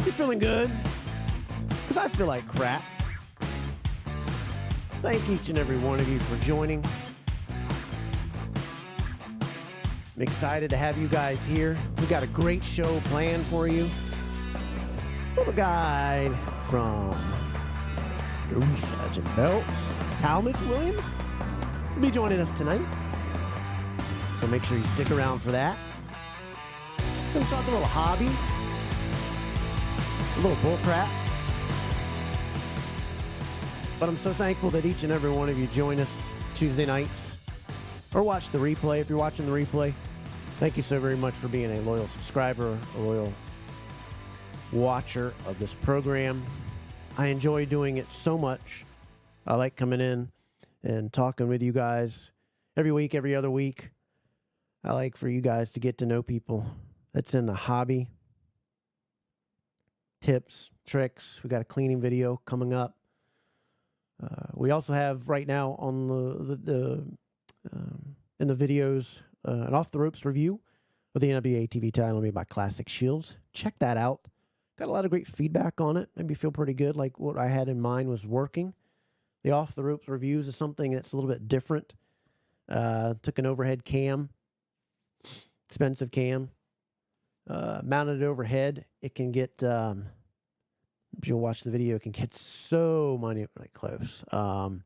Hope you're feeling good, because I feel like crap. Thank each and every one of you for joining. I'm excited to have you guys here. We got a great show planned for you. Little guide from DEUS Legend Belts, Talmadge Williams, will be joining us tonight. So make sure you stick around for that. We're going to talk a little hobby, a little bull crap. But I'm so thankful that each and every one of you join us Tuesday nights or watch the replay. If you're watching the replay, thank you so very much for being a loyal subscriber, a loyal watcher of this program. I enjoy doing it so much. I like coming in and talking with you guys every week, every other week. I like for you guys to get to know people that's in the hobby. Tips, tricks. We got a cleaning video coming up. We also have right now on in the videos an off the ropes review of the NWA TV title made by Classic Shields. Check that out. Got a lot of great feedback on it. Made me feel pretty good, like what I had in mind was working. The off the ropes reviews is something that's a little bit different. Took an overhead cam, expensive cam, mounted it overhead. It can get, as you'll watch the video, it can get so minutely close. And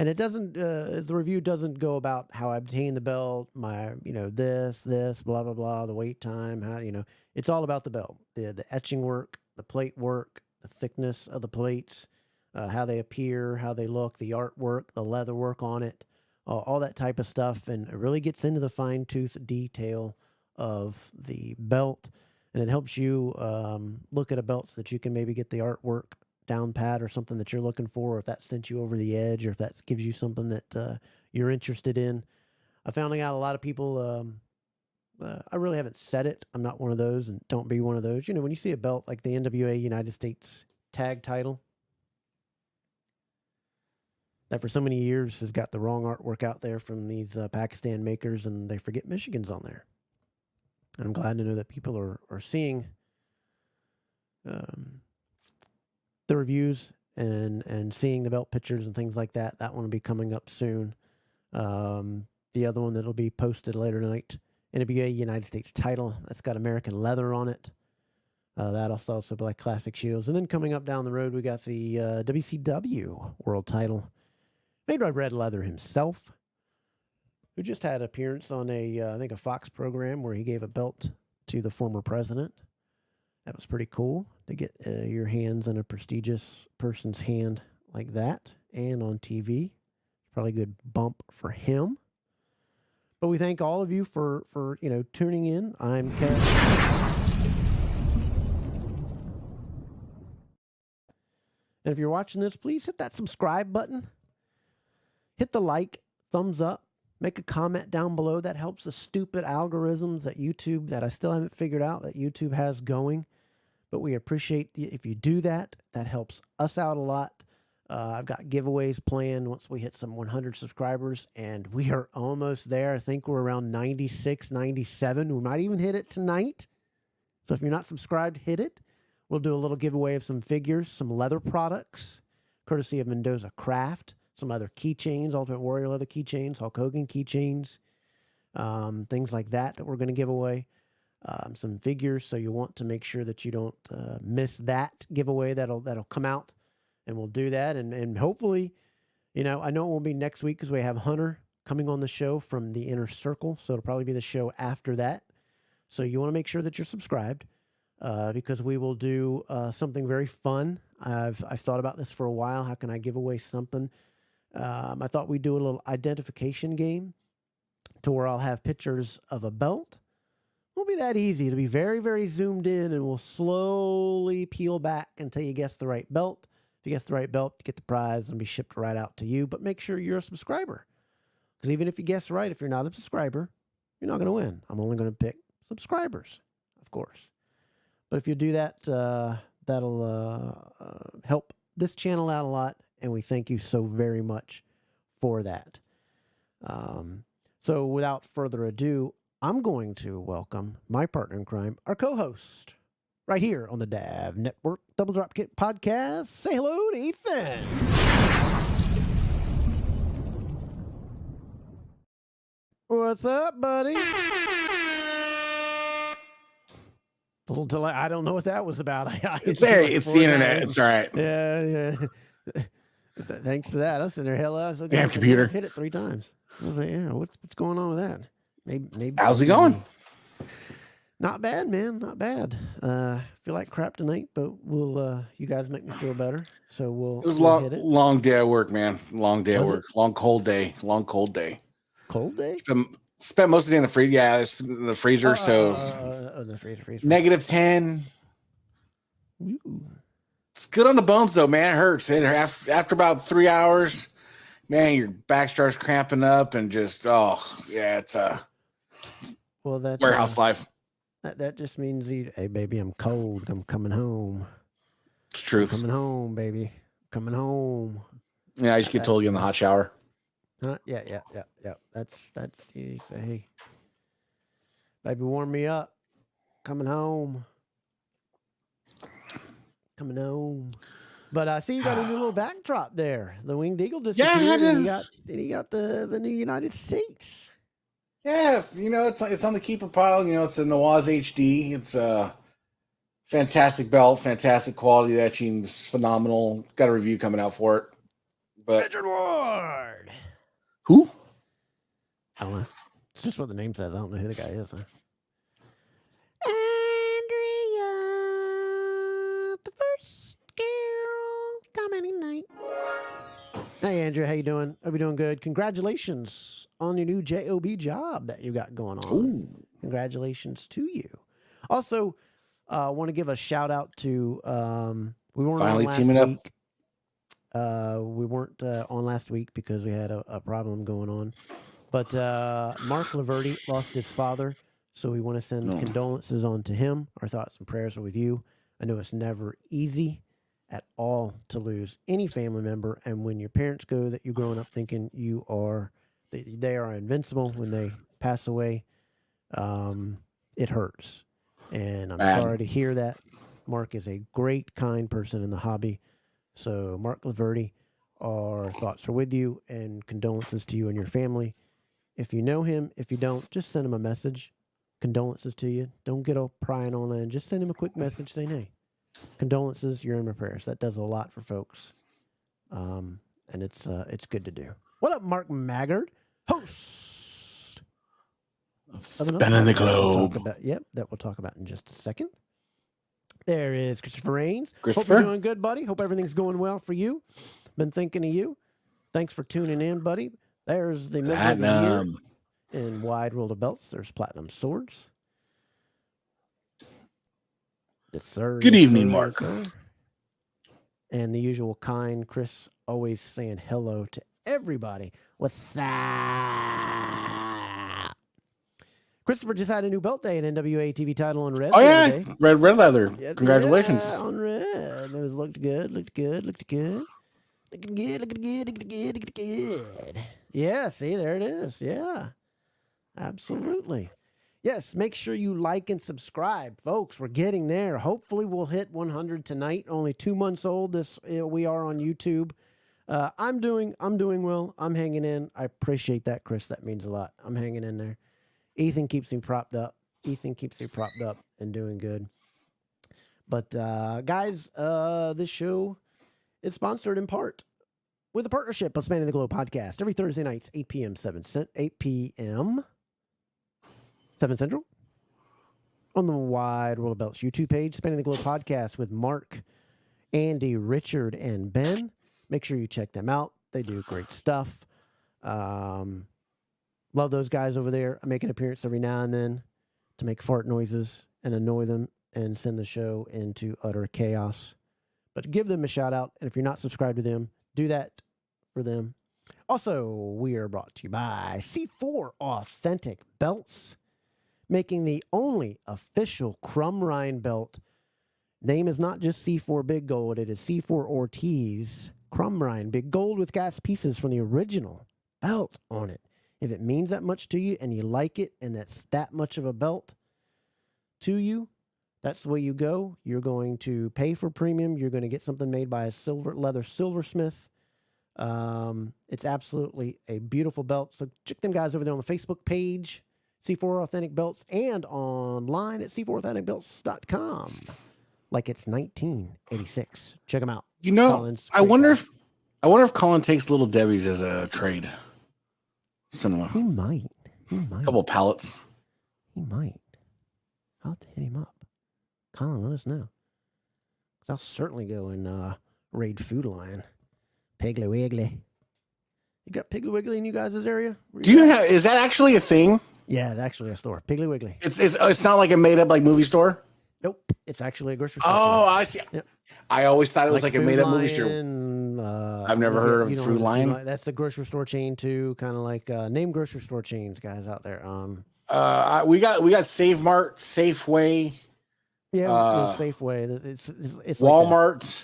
it doesn't, the review doesn't go about how I obtained the belt, my, this, blah, blah, blah, the wait time, how, it's all about the belt, the etching work, the plate work, the thickness of the plates, how they appear, how they look, the artwork, the leather work on it, all that type of stuff. And it really gets into the fine tooth detail of the belt. And it helps you look at a belt so that you can maybe get the artwork down pat or something that you're looking for, or if that sent you over the edge, or if that gives you something that you're interested in. I found out a lot of people, I really haven't said it. I'm not one of those, and don't be one of those. When you see a belt like the NWA United States tag title, that for so many years has got the wrong artwork out there from these Pakistan makers, and they forget Michigan's on there. And I'm glad to know that people are seeing the reviews and seeing the belt pictures and things like that. That one will be coming up soon. The other one that'll be posted later tonight, NWA United States title. That's got American leather on it. That'll also be like Classic Shields. And then coming up down the road, we got the WCW World title, made by Red Leather himself, who just had an appearance on I think a Fox program where he gave a belt to the former president. That was pretty cool to get your hands on a prestigious person's hand like that and on TV. Probably a good bump for him. But we thank all of you for tuning in. I'm Kevin. And if you're watching this, please hit that subscribe button. Hit the like, thumbs up. Make a comment down below. That helps the stupid algorithms that YouTube, that I still haven't figured out, that YouTube has going. But we appreciate if you do that. That helps us out a lot. I've got giveaways planned once we hit some 100 subscribers, and we are almost there. I think we're around 96, 97. We might even hit it tonight. So if you're not subscribed, hit it. We'll do a little giveaway of some figures, some leather products, courtesy of Mendoza Craft, some other keychains, Ultimate Warrior leather keychains, Hulk Hogan keychains, things like that we're going to give away. Some figures, so you want to make sure that you don't miss that giveaway that'll come out, and we'll do that. And hopefully, I know it won't be next week because we have Hunter coming on the show from the Inner Circle, so it'll probably be the show after that. So you want to make sure that you're subscribed because we will do something very fun. I've thought about this for a while. How can I give away something? I thought we'd do a little identification game to where I'll have pictures of a belt. Won't be that easy. It'll be very, very zoomed in, and we'll slowly peel back until you guess the right belt. If you guess the right belt, you get the prize and be shipped right out to you. But make sure you're a subscriber, because even if you guess right, if you're not a subscriber, you're not going to win. I'm only going to pick subscribers, of course. But if you do that, that'll help this channel out a lot, and we thank you so very much for that. So without further ado, I'm going to welcome my partner in crime, our co-host, right here on the DAV Network Double Dropkick Podcast. Say hello to Ethan. What's up, buddy? Little delay. I don't know what that was about. It's the internet. It's all right. Yeah. Thanks to that, I was sitting there. Hello, damn computer. Hit it 3 times. I was like, yeah, what's going on with that? Maybe. How's it going? Not bad, man. Not bad. Feel like crap tonight, but we'll. You guys make me feel better, so we'll. It was hit it. long day at work, man. Long day at work. Long cold day. Cold day. Spent most of the day in the freezer. Yeah, it's in the freezer. So the freezer. -10. Ooh. It's good on the bones though, man. It hurts. After about 3 hours, man, your back starts cramping up and just it's that warehouse life. That just means hey baby, I'm cold. I'm coming home. It's truth. I'm coming home, baby. Coming home. Yeah, I just get told you in the hot shower. Huh? Yeah. That's you say, hey, baby, warm me up. Coming home. But I see you got a new little backdrop there. The winged eagle disappeared. Yeah, he got the new United States. Yeah, it's on the keeper pile. It's a DEUS HD. It's a fantastic belt, fantastic quality. The etching's phenomenal. Got a review coming out for it. But Richard Ward. Who? I don't know. It's just what the name says. I don't know who the guy is. Huh? Andrea, the first girl commenting night. Hey, Andrea, how you doing? Hope you're doing good. Congratulations on your new JOB job that you got going on. Ooh. Congratulations to you. Also, want to give a shout out to we weren't finally on last teaming week. We weren't on last week because we had a problem going on. But Mark Laverty lost his father, so we want to send condolences on to him. Our thoughts and prayers are with you. I know it's never easy at all to lose any family member, and when your parents go, that you're growing up thinking they are invincible. When they pass away, it hurts, and I'm sorry to hear that. Mark is a great, kind person in the hobby. So, Mark Laverty, our thoughts are with you and condolences to you and your family. If you know him, if you don't, just send him a message. Condolences to you. Don't get all prying on in. Just send him a quick message saying, hey, condolences, you're in my prayers. That does a lot for folks. And it's good to do. What up, Mark Maggard, host of Spinning the Globe. That we'll talk about in just a second. There is Christopher Rains. Christopher. Hope you're doing good, buddy. Hope everything's going well for you. Been thinking of you. Thanks for tuning in, buddy. There's the member of the year in Wide World of Belts. There's Platinum Swords. Yes, sir. Good evening, Mark. Yes, and the usual kind Chris, always saying hello to everybody. What's up? Christopher just had a new belt day, an NWA TV title on red. Oh, yeah. Red leather. Yes, congratulations. Yeah, on red. It looked good. Yeah, see, there it is. Yeah, absolutely. Yes, make sure you like and subscribe, folks. We're getting there. Hopefully, we'll hit 100 tonight. Only 2 months old. We are on YouTube. I'm doing well. I'm hanging in. I appreciate that, Chris. That means a lot. I'm hanging in there. Ethan keeps me propped up. And doing good. But guys, this show is sponsored in part with a partnership of Spanning the Globe podcast every Thursday nights, 8 p.m. 7 Central on the Wide World of Belts YouTube page, Spanning the Globe podcast with Mark, Andy, Richard, and Ben. Make sure you check them out. They do great stuff. Love those guys over there. I make an appearance every now and then to make fart noises and annoy them and send the show into utter chaos. But give them a shout out. And if you're not subscribed to them, do that for them. Also, we are brought to you by C4 Authentic Belts, making the only official Crumb Rind belt. Name is not just C4 Big Gold. It is C4 Ortiz Crumb Rind Big Gold with gas pieces from the original belt on it. If it means that much to you and you like it and that's that much of a belt to you, That's the way you go. You're going to pay for premium. You're going to get something made by a leather silversmith. It's absolutely a beautiful belt. So check them guys over there on the Facebook page, C4 Authentic Belts, and online at c4authenticbelts.com. Like it's 1986. Check them out. You know, Colin's I wonder if Colin takes Little Debbie's as a trade. Cinema. He might. A couple of pallets. He might. I'll have to hit him up. Colin, let us know. I'll certainly go and raid Food Lion. Piggly Wiggly. You got Piggly Wiggly in you guys' area? Is that actually a thing? Yeah, it's actually a store. Piggly Wiggly. It's not like a made up like movie store? Nope. It's actually a grocery store. Oh, I see. Yep. I always thought it was like a made up movie store. I've never heard of Food Lion. That's the grocery store chain too, kind of like name grocery store chains, guys out there. We got Save Mart, Safeway. Yeah, Safeway. It's Walmart. Like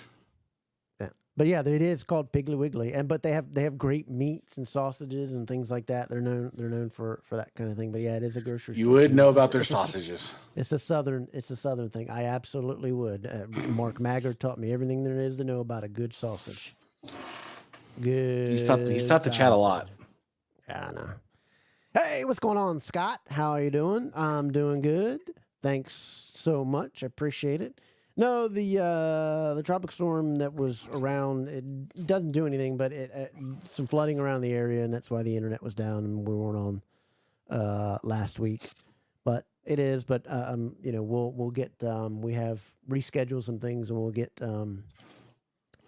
yeah. But yeah, it is called Piggly Wiggly, but they have great meats and sausages and things like that. They're known for that kind of thing. But yeah, it is a grocery store. You would know about their sausages. It's a southern thing. I absolutely would. Mark Maggard taught me everything there is to know about a good sausage. Good. He's taught the chat a lot. Yeah, I know. Hey, what's going on, Scott? How are you doing? I'm doing good. Thanks so much. I appreciate it. No, the tropic storm that was around, it doesn't do anything, but some flooding around the area, and that's why the internet was down and we weren't on last week. But it is. But we'll get we have rescheduled some things, and we'll get who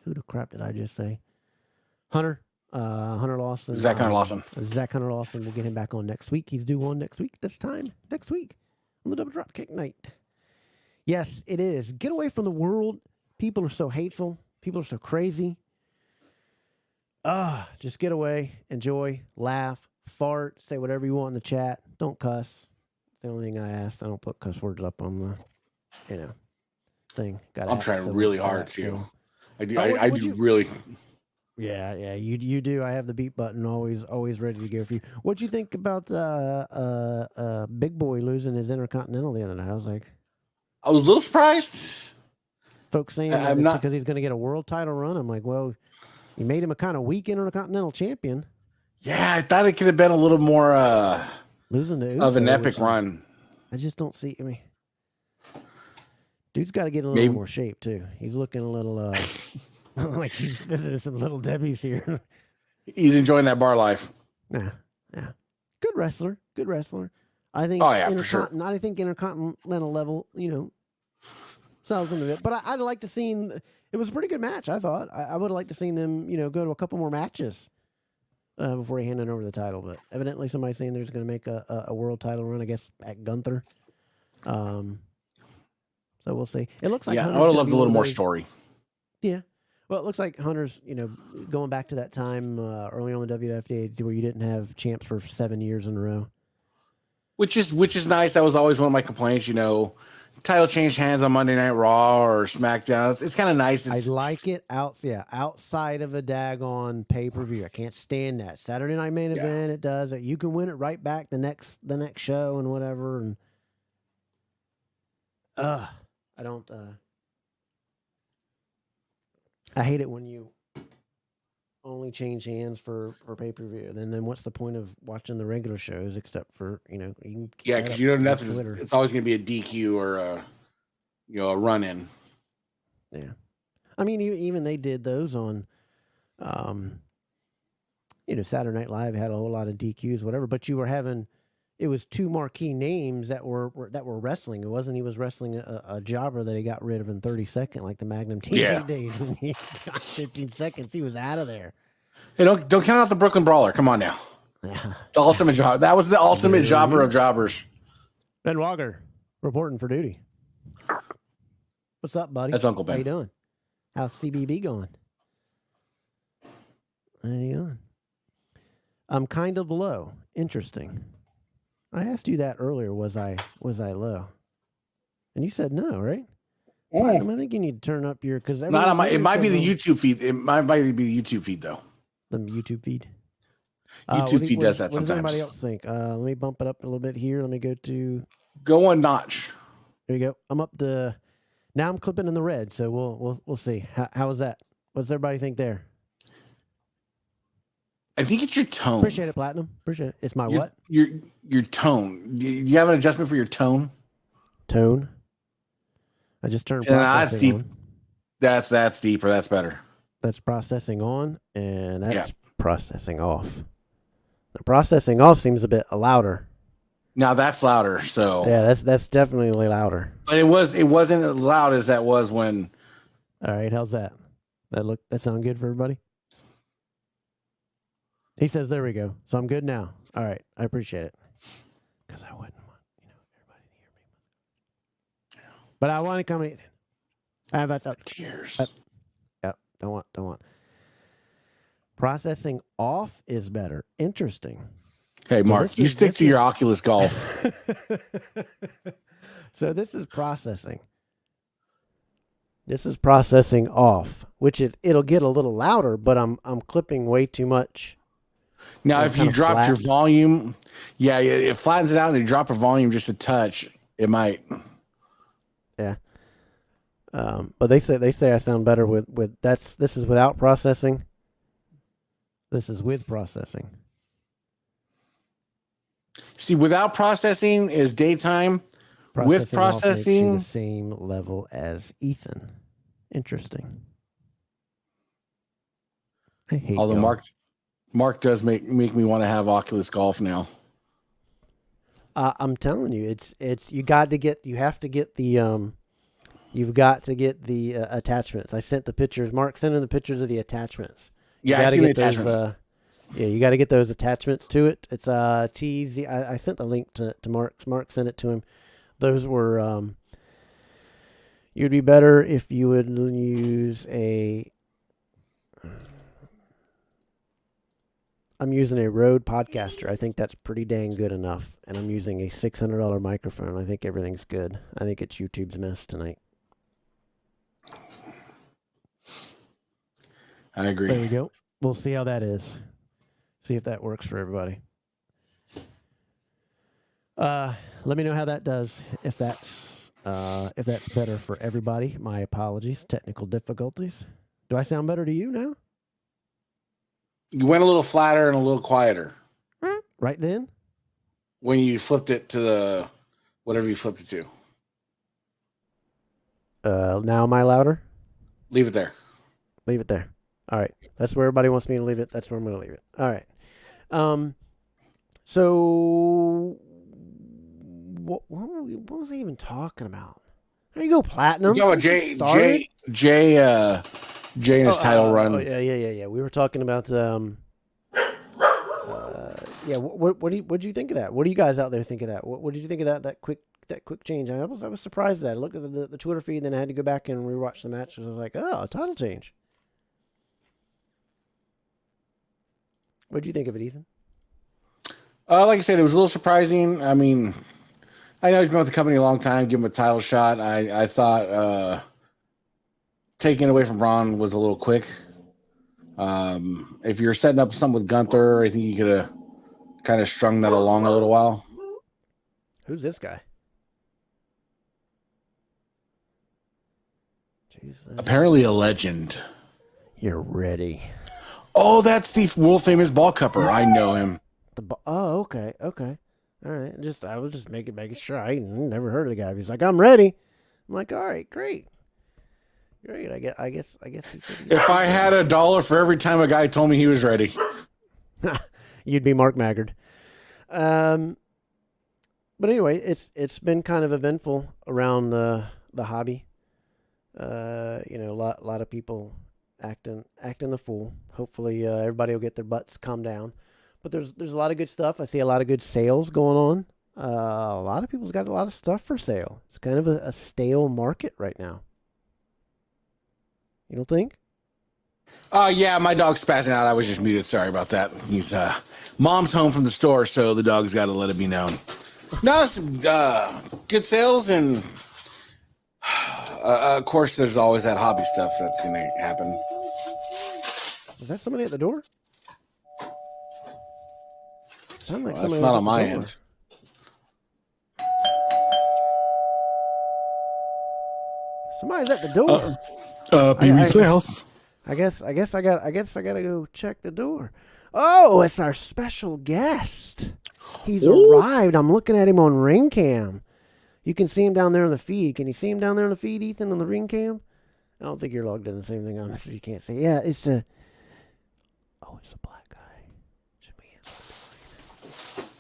the crap did I just say? Hunter Lawson. Zach Hunter Lawson. Zach Hunter Lawson. We'll get him back on next week. He's due on next week. This time next week on the Double Dropkick night. Yes, it is. Get away from the world. People are so hateful. People are so crazy. Just get away, enjoy, laugh, fart, say whatever you want in the chat. Don't cuss. It's the only thing I ask. I don't put cuss words up on the, thing. I'm trying really hard to. I do. Oh, I do really. Yeah, you do. I have the beat button always ready to go for you. What'd you think about Big Boy losing his Intercontinental the other night? I was a little surprised. Folks saying that it's because he's going to get a world title run. I'm like, well, you made him a kind of weak Intercontinental champion. Yeah, I thought it could have been a little more losing to of an epic run. I just don't see. I mean, dude's got to get a little more shape too. He's looking a little like he's visiting some Little Debbie's here. He's enjoying that bar life. Yeah. Good wrestler. I think. Oh yeah, for sure. I think Intercontinental level, sells him a bit. But I'd like to see him. It was a pretty good match, I thought. I would have liked to see them, go to a couple more matches before he handed over the title. But evidently, somebody's saying there's going to make a world title run, I guess, at Gunther. So we'll see. It looks like I would have loved a little more story. Yeah. Well, it looks like Hunter's, going back to that time early on the WWF where you didn't have champs for 7 years in a row. Which is nice. That was always one of my complaints, title changed hands on Monday Night Raw or SmackDown. It's kind of nice. I like it outside of a daggone pay-per-view. I can't stand that. Saturday Night Main Event, it does. You can win it right back the next show and whatever. And I don't I hate it when you only change hands for pay-per-view. Then what's the point of watching the regular shows except for, you can because nothing. It's always going to be a DQ or a run-in. Yeah. I mean, even they did those on Saturday Night Live had a whole lot of DQs, whatever, but you were having it was two marquee names that were wrestling. It wasn't he was wrestling a jobber that he got rid of in 30 seconds, like the Magnum TV days when he got 15 seconds. He was out of there. Hey, don't count out the Brooklyn Brawler. Come on now. The ultimate job. That was the ultimate jobber of jobbers. Ben Walker reporting for duty. What's up, buddy? That's Uncle Ben. How you doing? How's CBB going? How you going? I'm kind of low. Interesting. I asked you that earlier. Was I low? And you said no, right? I think you need to turn up your because it might be the YouTube feed. It might be the YouTube feed though. The YouTube feed. YouTube feed does that sometimes. What does anybody else think? Let me bump it up a little bit here. Let me go one notch. There you go. I'm up to now. I'm clipping in the red, so we'll see. How was that? What's everybody think there? I think it's your tone. Appreciate it, Platinum. Appreciate it. It's my what? Your tone. Do you have an adjustment for your tone? Tone. I just turned That's processing deep. on. That's deeper. That's better. That's processing on, and that's processing off. The processing off seems a bit assez Now that's louder. So yeah, that's definitely louder. but it wasn't as loud as that was when. All right, how's that? That sound good for everybody? He says, "There we go." So I'm good now. All right, I appreciate it. Because I wouldn't want everybody to hear me. But I want to come in. I have that Tears. Yeah, don't want. Processing off is better. Interesting. Okay, Mark, you stick to your Oculus Golf. So this is processing. This is processing off, which it'll get a little louder, but I'm clipping way too much. Now, if you dropped your volume, it flattens it out, and you drop your volume just a touch, it might. Yeah. But they say I sound better with this is without processing. This is with processing. See, without processing is daytime. With processing, the same level as Ethan. Interesting. I hate. Although Mark does make me want to have Oculus Golf now. I'm telling you, it's you have to get the attachments. I sent the pictures. Mark sent in the pictures of the attachments. Yeah, I see the attachments. You got to get those attachments to it. It's TZ. I sent the link to Mark. Mark sent it to him. Those were. You'd be better if you would use a. I'm using a Rode Podcaster. I think that's pretty dang good enough. And I'm using a $600 microphone. I think everything's good. I think it's YouTube's mess tonight. I agree. There you go. We'll see how that is. See if that works for everybody. Let me know how that does. If that's better for everybody. My apologies. Technical difficulties. Do I sound better to you now? You went a little flatter and a little quieter. Right then? When you flipped it to the whatever you flipped it to. Now am I louder? Leave it there. Leave it there. All right. That's where everybody wants me to leave it. That's where I'm going to leave it. All right. So what was I even talking about? There you go, Platinum. Jay and his title run. Yeah. We were talking about What do you think of that? What do you guys out there think of that? What did you think of that quick change? I was surprised at that. I looked at the Twitter feed, then I had to go back and rewatch the match. And I was like, oh, a title change. What did you think of it, Ethan? Like I said, it was a little surprising. I mean, I know he's been with the company a long time. Give him a title shot. I thought taking it away from Braun was a little quick. If you're setting up something with Gunther, I think you could have kind of strung that along a little while. Who's this guy? Jeez, apparently a legend. You're ready. Oh, that's the world famous ball cupper. I know him. Okay. All right. I was just making sure. I never heard of the guy. He's like, I'm ready. I'm like, all right, great. I guess he said if I had $1 for every time a guy told me he was ready, you'd be Mark Maggard. But anyway, it's been kind of eventful around the hobby. A lot of people acting the fool. Hopefully, everybody will get their butts calmed down. But there's a lot of good stuff. I see a lot of good sales going on. A lot of people's got a lot of stuff for sale. It's kind of a stale market right now. You don't think? Yeah, my dog's spazzing out. I was just muted. Sorry about that. He's mom's home from the store, so the dog's got to let it be known. No, it's good sales, and of course, there's always that hobby stuff that's going to happen. Is that somebody at the door? That's not on my end. Somebody's at the door. Pee-wee's Playhouse. I guess I gotta go check the door. Oh, it's our special guest. He's arrived. I'm looking at him on ring cam. You can see him down there on the feed. Can you see him down there on the feed, Ethan, on the ring cam? I don't think you're logged in the same thing on this. You can't see. Yeah, it's a. Oh, it's a black guy. Should be.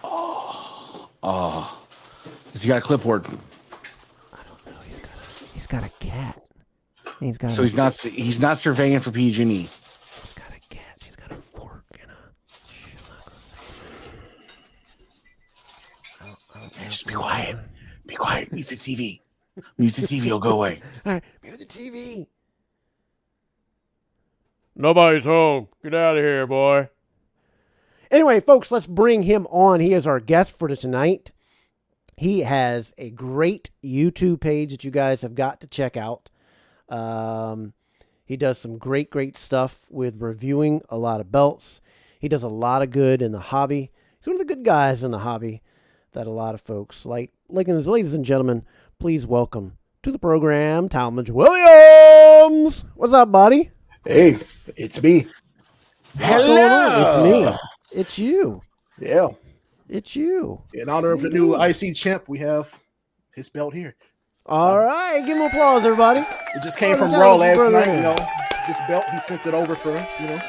Oh. Has he got a clipboard? I don't know. He's got a cat. He's not surveying for PG&E. He's got a cat. He's got a fork and a. Just be quiet. Be quiet. Mute the TV. Mute the TV. It'll go away. All right, mute the TV. Nobody's home. Get out of here, boy. Anyway, folks, let's bring him on. He is our guest for tonight. He has a great YouTube page that you guys have got to check out. He does some great stuff with reviewing a lot of belts. He does a lot of good in the hobby. He's one of the good guys in the hobby that a lot of folks like. Ladies and gentlemen, please welcome to the program, Talmadge Williams. What's up, buddy? Hey, it's me. Hello. It's me. It's you. Yeah. It's you. In honor of the new IC champ, we have his belt here. All right. Give him applause, everybody. It just came from Raw last night, you know. This belt, he sent it over for us, you know.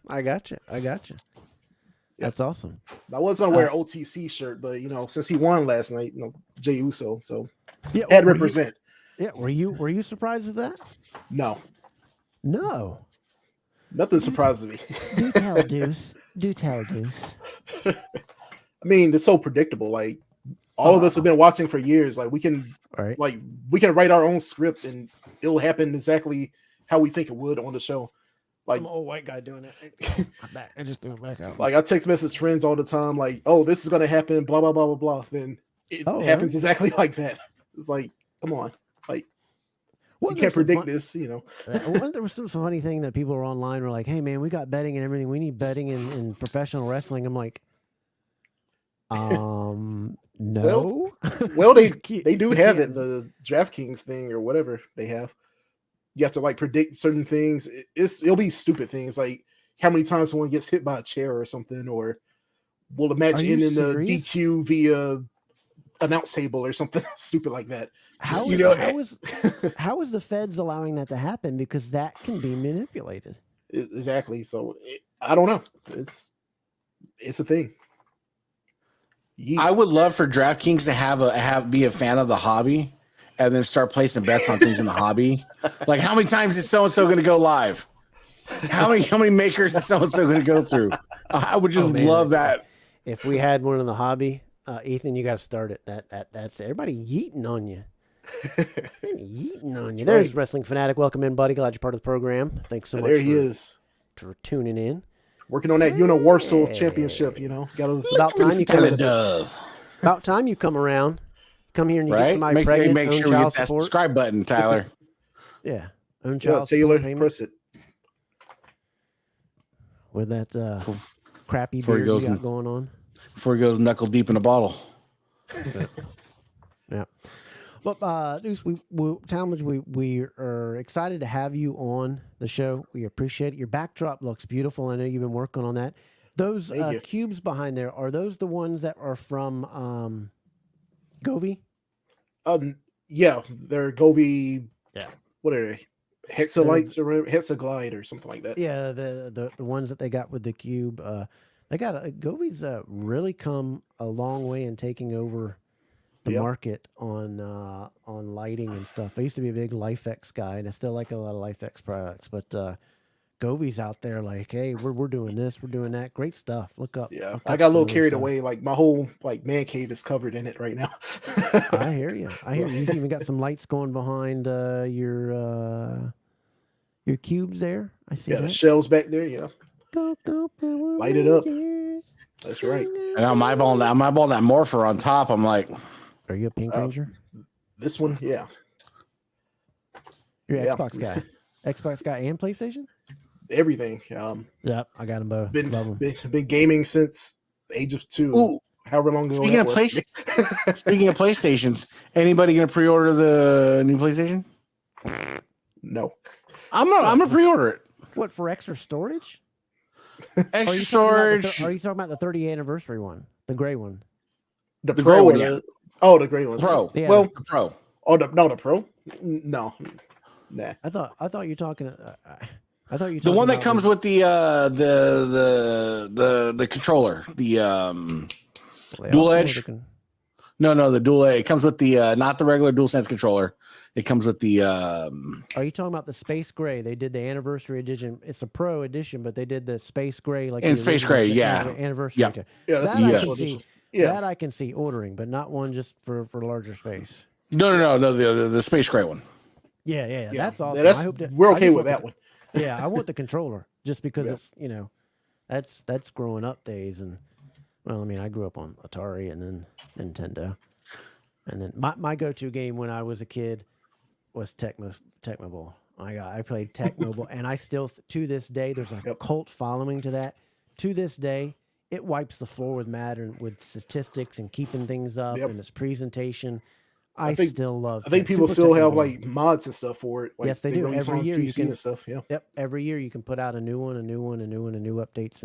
I got you. That's awesome. I was going to wear an OTC shirt, but, you know, since he won last night, you know, Jey Uso, so yeah, had to represent. Were you surprised at that? No. Nothing surprises me. Do tell, Deuce. I mean, it's so predictable. Like, all of us have been watching for years. Like, we can write our own script and it'll happen exactly how we think it would on the show. Like, I'm an old white guy doing it. I just threw it back out. Like, I text message friends all the time, like, oh, this is going to happen, blah, blah, blah, blah, blah. Then it happens exactly like that. It's like, come on. Like, you can't predict this, you know. There was some funny thing that people were online were like, hey, man, we got betting and everything. We need betting in professional wrestling. I'm like, no. Well, they do have it, the DraftKings thing or whatever they have. You have to like predict certain things. It'll be stupid things like how many times someone gets hit by a chair or something, or will the match end in the DQ via announce table or something stupid like that. How is the feds allowing that to happen? Because that can be manipulated. Exactly. So I don't know. It's a thing. I would love for DraftKings to be a fan of the hobby and then start placing bets on things in the hobby. Like, how many times is so-and-so going to go live? How many makers is so-and-so going to go through? I would just love that. If we had one in the hobby, Ethan, you got to start it. That's everybody yeeting on you. There's Wrestling Fanatic. Welcome in, buddy. Glad you're part of the program. Thanks so much. There he is. For tuning in. Working on that Universal Championship, you know. About time you come around. Come here and you get somebody pregnant. Make sure we hit that subscribe button, Tyler. Yeah. Own child Taylor, payment. press it. With that crappy beard you got going on. Before he goes knuckle deep in a bottle. Yeah. But Deuce, Talmadge, we are excited to have you on the show. We appreciate it. Your backdrop looks beautiful. I know you've been working on that. Those cubes behind there, are those the ones that are from Govee? Yeah, they're Govee. Yeah. What are they? Hexalites or whatever, Hexaglide or something like that. Yeah, the ones that they got with the cube. They got Govee's really come a long way in taking over the market on lighting and stuff. I used to be a big LifeX guy, and I still like a lot of LifeX products, but Govee's out there like, hey, we're doing this, we're doing that. Great stuff. Look up. Yeah, I got a little carried away. Like my whole man cave is covered in it right now. I hear you. You even got some lights going behind your cubes there. I see. Yeah, the shells back there. Yeah. Go Power Light it up. Rangers. That's right. And I'm eyeballing that morpher on top. I'm like, are you a Pink Ranger? This one, yeah. You're an Xbox guy. Xbox guy and PlayStation? Everything. Yep, I got them both. Been gaming since the age of 2. ooh, however long ago. Speaking that of was. Speaking of PlayStations, anybody gonna pre-order the new PlayStation? No. I'm gonna pre-order it. What, for extra storage? Extra storage. Are you talking about the 30th anniversary one, the gray one? The gray Pro one, or yeah. the gray one. Pro. Yeah. Well, The Pro. oh, the Pro? No. Nah. I thought you were talking. I thought you The one that comes with with the controller, the Dual Edge. No, the Dual Edge. It comes with the not the regular DualSense controller. It comes with the. Are you talking about the Space Gray? They did the anniversary edition. It's a Pro edition, but they did the Space Gray like And the Space original Gray, yeah. anniversary. Yeah. Yeah, That that's I yes. can see. Yeah. That I can see ordering, but not one just for larger space. No, the Space Gray one. Yeah. That's awesome. Yeah, I hope that, we're I okay just with want that one. Yeah, I want the controller just because Yeah. it's that's growing up days. And well, I mean, I grew up on Atari and then Nintendo, and then my go-to game when I was a kid was Tecmo Bowl. I played Tecmo Bowl, and I still to this day there's a cult following to that. To this day, it wipes the floor with Madden with statistics and keeping things up and its presentation. I still love. I think people Super still Tecmo have Bowl. like mods and stuff for it. Like, Yes, they do. release Every on year PC you can and stuff. Yeah. Yep. Every year you can put out a new updates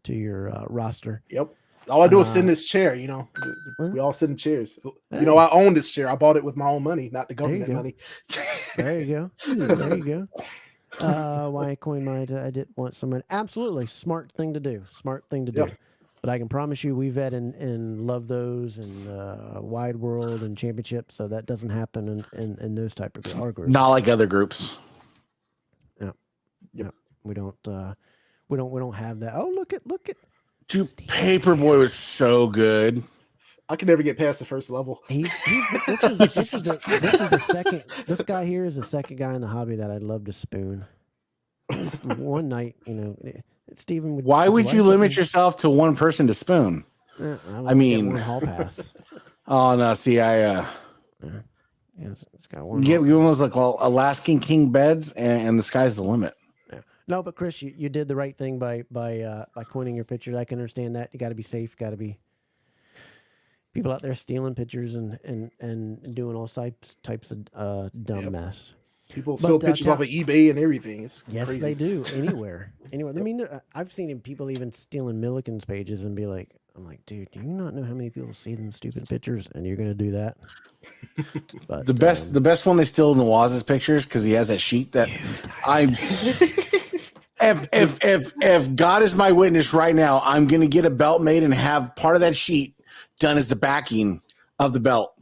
to your roster. Yep. All I do is sit in this chair. We all sit in chairs. Hey. I own this chair. I bought it with my own money, not the There you government money. There you go. There you go. Why coin my? I did want someone. Absolutely smart thing to do. Smart thing to do. Yep. But I can promise you, we've had and love those and Wide World and Championship, so that doesn't happen in those type of our groups. Not like other groups. Yeah. We don't have that. Oh, look at. Dude, Paperboy was so good. I can never get past the first level. This is the second. This guy here is the second guy in the hobby that I'd love to spoon. Just one night, Stephen. Why would you limit yourself to one person to spoon? I mean, one hall pass. Oh no! See, It's got one. you almost like Alaskan king beds, and the sky's the limit. Yeah. No, but Chris, you did the right thing by coining your pictures. I can understand that. You got to be safe. Got to be people out there stealing pictures and doing all types of dumb mess. People sell pictures off of eBay and everything. It's crazy. They do anywhere. I mean, I've seen people even stealing Milliken's pages and be like, I'm like, dude, do you not know how many people see them stupid pictures and you're gonna do that? But the best one they steal in the Waz's pictures because he has that sheet that I'm. If God is my witness right now, I'm gonna get a belt made and have part of that sheet done as the backing of the belt.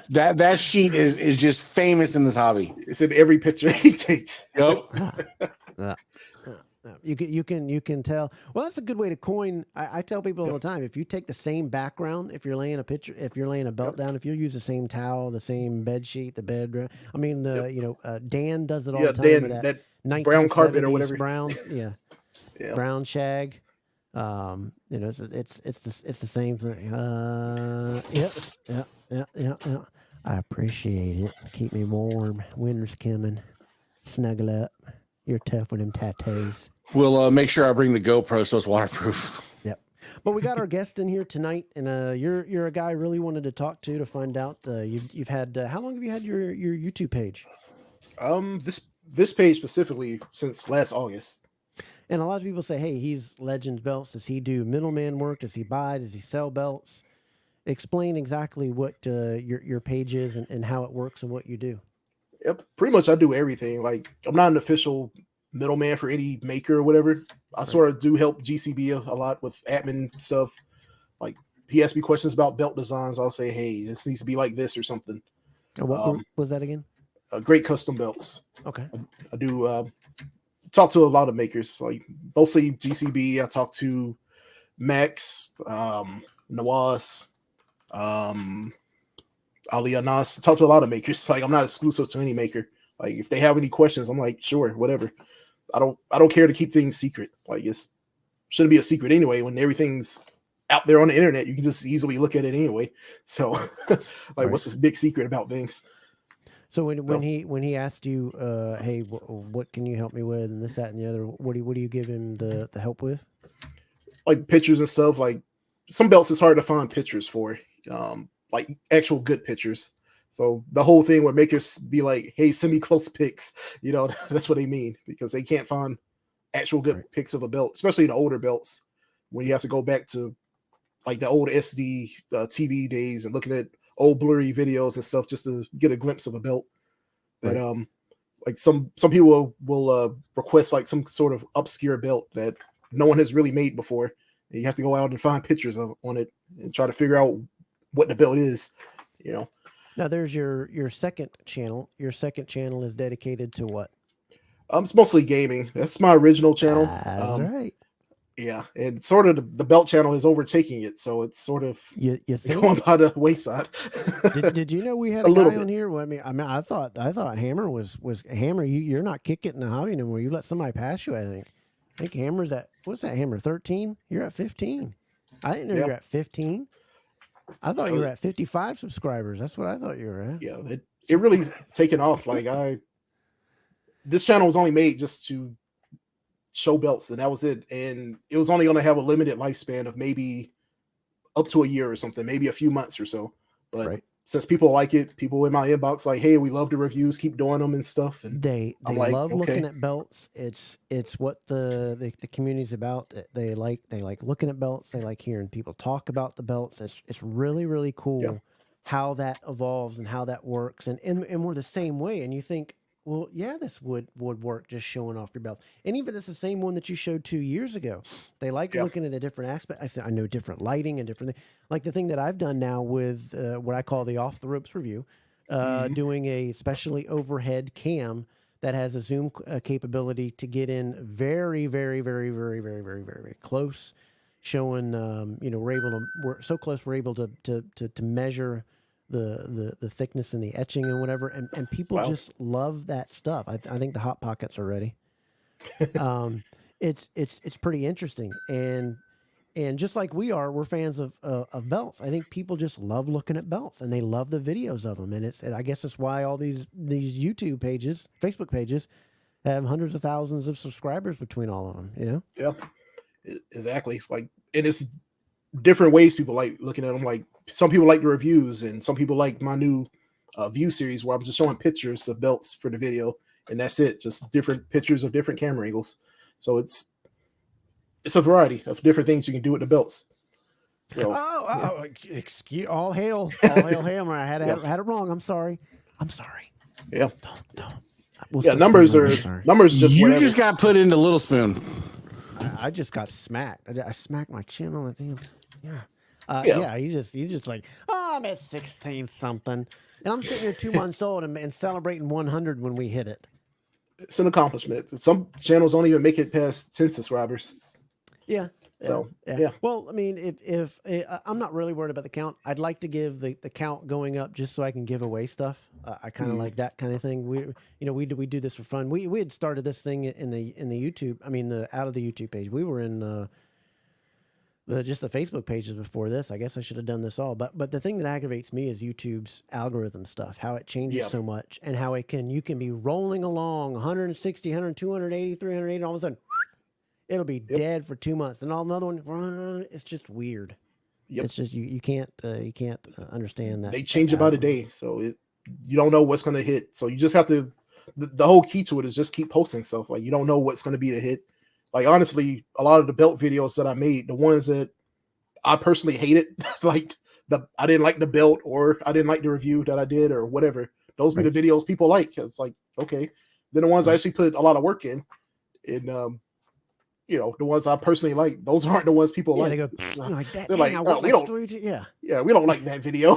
That sheet is just famous in this hobby. It's in every picture he takes. Yep. You can tell. Well, that's a good way to coin. I tell people all the time, if you take the same background, if you're laying a belt down, if you use the same towel, the same bed sheet, the bed. I mean, Dan does it all the time. Dan, with that brown carpet or 1970s whatever. Brown, brown shag. It's the same thing. Yeah. I appreciate it. Keep me warm. Winter's coming. Snuggle up. You're tough with them tattoos. We'll make sure I bring the GoPro so it's waterproof. Yep. But we got our guest in here tonight, and you're a guy I really wanted to talk to find out. You've had how long have you had your YouTube page? This page specifically since last August. And a lot of people say, hey, he's Legends Belts. Does he do middleman work? Does he buy? Does he sell belts? Explain exactly what your page is and how it works and what you do. Yep, pretty much I do everything. Like, I'm not an official middleman for any maker or whatever. I sort of do help GCB a lot with admin stuff. Like, he asks me questions about belt designs. I'll say, hey, this needs to be like this or something. What was that again? Great custom belts. Okay. I do talk to a lot of makers, like mostly GCB. I talk to Max, Nawaz, Ali Anas. I talk to a lot of makers. Like, I'm not exclusive to any maker. Like, if they have any questions, I'm like, sure, whatever. I don't care to keep things secret. Like, it shouldn't be a secret anyway. When everything's out there on the internet, you can just easily look at it anyway. So, what's this big secret about things? So when he asked you, hey, what can you help me with, and this, that, and the other, what do you give him the help with? like pictures and stuff. Like some belts, it's hard to find pictures for, like actual good pictures. So the whole thing would make us be like, "Hey, send me close pics." You know, that's what they mean, because they can't find actual good pics of a belt, especially the older belts, when you have to go back to like the old SD TV days and looking at old blurry videos and stuff just to get a glimpse of a belt. That like some people will request like some sort of obscure belt that no one has really made before, and you have to go out and find pictures on it and try to figure out what the belt is, you know. Now there's your second channel. Your second channel is dedicated to what? It's mostly gaming. That's my original channel. That's right. Yeah, and sort of the belt channel is overtaking it, so it's sort of you think? Going by the wayside. did you know we had a guy on here? Well, I mean, I thought Hammer was Hammer. You're not kicking in the hobby anymore. You let somebody pass you. I think Hammer's at, what's that, Hammer 13? You're at 15. I didn't know you were at 15. I thought you were at 55 subscribers. That's what I thought you were at. Yeah, it really taken off. Like this channel was only made just to show belts, and that was it. And it was only going to have a limited lifespan of maybe up to a year or something, maybe a few months or so. But since people like it, people in my inbox like, "Hey, we love the reviews, keep doing them and stuff." And they love looking at belts. It's what the community's about. They like looking at belts. They like hearing people talk about the belts. It's really, really cool how that evolves and how that works. And we're the same way. And you think, well, yeah, this would work, just showing off your belt. And even it's the same one that you showed 2 years ago. They like looking at a different aspect. I know different lighting and different things. Like the thing that I've done now with what I call the off the ropes review, doing a specially overhead cam that has a zoom capability to get in very, very, very, very, very, very, very, very close, showing we're so close we're able to measure the thickness and the etching and whatever, and people just love that stuff. I think the hot pockets are ready. It's pretty interesting, and just like we're fans of belts. I think people just love looking at belts, and they love the videos of them, and I guess it's why all these YouTube pages, Facebook pages, have hundreds of thousands of subscribers between all of them. You know? Yeah, exactly. Like, and it's different ways people like looking at them. Like some people like the reviews, and some people like my new view series where I'm just showing pictures of belts for the video, and that's it. Just different pictures of different camera angles. So it's a variety of different things you can do with the belts. So, excuse all hail Hammer. I had it wrong. I'm sorry. Yeah. Don't. Numbers are just you whatever. just got put into Little Spoon. I just got smacked. I smacked my chin on the damn. Yeah. He's just like, oh, I'm at 16 something, and I'm sitting here 2 months old and celebrating 100 when we hit it. It's an accomplishment. Some channels don't even make it past 10 subscribers. Yeah. So yeah. Well, I mean, if I'm not really worried about the count. I'd like to give the count going up just so I can give away stuff. I kind of like that kind of thing. We do this for fun. We had started this thing in the YouTube. I mean, out of the YouTube page. We were in just the Facebook pages before this. I guess I should have done this all. But the thing that aggravates me is YouTube's algorithm stuff. How it changes so much, and how you can be rolling along 160, 100, 280, 380, all of a sudden. It'll be dead for 2 months, and another one. It's just weird. Yep. It's just you can't understand that. They change about a day, so you don't know what's going to hit. So you just have to. The whole key to it is just keep posting stuff. Like you don't know what's going to be the hit. Like honestly, a lot of the belt videos that I made, the ones that I personally hated, like I didn't like the belt, or I didn't like the review that I did, or whatever. Those be the videos people like. It's like okay. Then the ones I actually put a lot of work in, and the ones I personally like, those aren't the ones people like. They go like that. They're like, we don't like that video.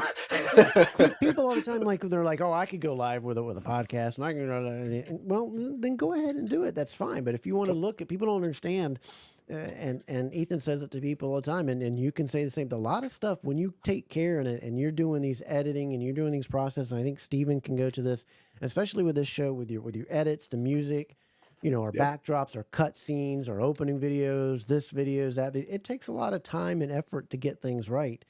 People all the time they're like, oh, I could go live with a podcast, and I can. Well, then go ahead and do it. That's fine. But if you want to look at, people don't understand. And Ethan says it to people all the time, and you can say the same. A lot of stuff when you take care in it, and you're doing these editing and you're doing these processes. And I think Steven can go to this, especially with this show, with your edits, the music. Our backdrops, our cut scenes, our opening videos, that video. It takes a lot of time and effort to get things right.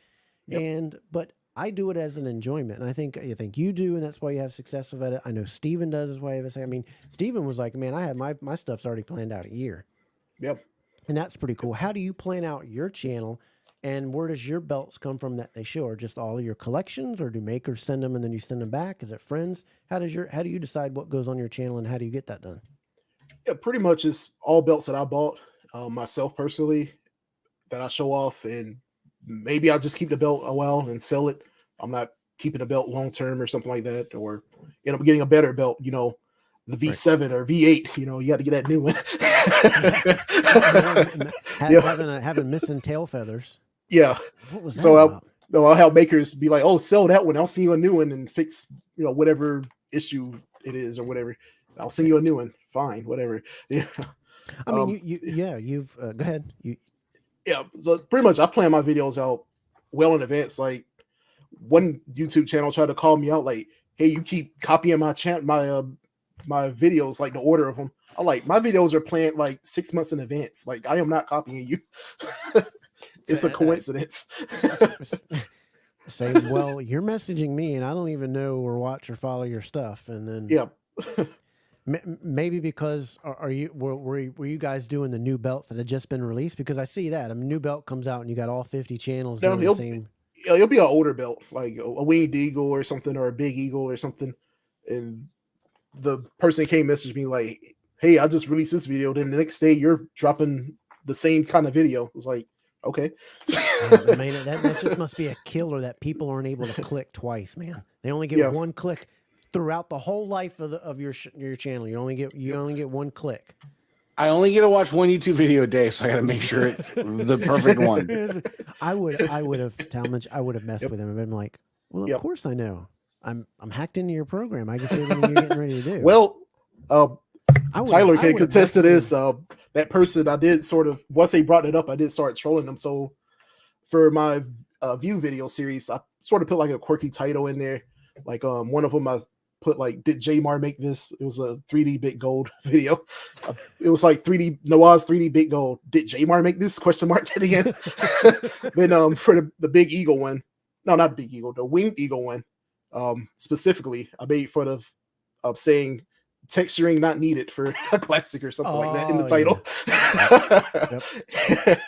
But I do it as an enjoyment. And I think you do, and that's why you have success with it. I know Steven does, is why you have. I mean, Steven was like, man, I have my stuff's already planned out a year. Yep. And that's pretty cool. How do you plan out your channel, and where does your belts come from that they show? Are just all of your collections, or do makers send them and then you send them back? Is it friends? How do you decide what goes on your channel, and how do you get that done? Yeah, pretty much it's all belts that I bought myself personally that I show off, and maybe I'll just keep the belt a while and sell it. I'm not keeping a belt long term or something like that, or end up getting a better belt, the V7 or V8, you got to get that new one. Having missing tail feathers. Yeah. What was that so about? I'll have makers be like, oh, sell that one. I'll send you a new one and fix, whatever issue it is or whatever. I'll send you a new one. Fine, whatever. Yeah. I mean, you've go ahead. Yeah, so pretty much I plan my videos out well in advance. Like one YouTube channel tried to call me out like, hey, you keep copying my my videos, like the order of them. I'm like, my videos are planned like 6 months in advance. Like I am not copying you. It's a coincidence. Say, well, you're messaging me and I don't even know or watch or follow your stuff. And then yeah. Maybe because were you guys doing the new belts that had just been released? Because I see that. I mean, new belt comes out and you got all 50 channels doing the same. It'll be an older belt, like a winged eagle or something, or a big eagle or something. And the person came message me like, hey, I just released this video. Then the next day you're dropping the same kind of video. It was like, okay. Man, that just must be a killer that people aren't able to click twice, man. They only get one click throughout the whole life of your channel. You only get one click. I only get to watch one YouTube video a day, so I got to make sure it's the perfect one. I would have Talmadge. I would have messed with him and been like, well, of course I know. I'm hacked into your program. I can see everything you're getting ready to do. Well, Tyler can contest to this. That person, I did sort of, once they brought it up, I did start trolling them. So for my view video series, I sort of put like a quirky title in there. Like one of them I put like, did J-Mar make this? It was a 3D bit gold video. It was like Noah's 3D bit gold. Did J-Mar make this? Question mark at the end. Then for the big eagle one, no, not the big eagle, the winged eagle one, specifically, I made fun of saying texturing not needed for a classic or something like that in the title. Yeah.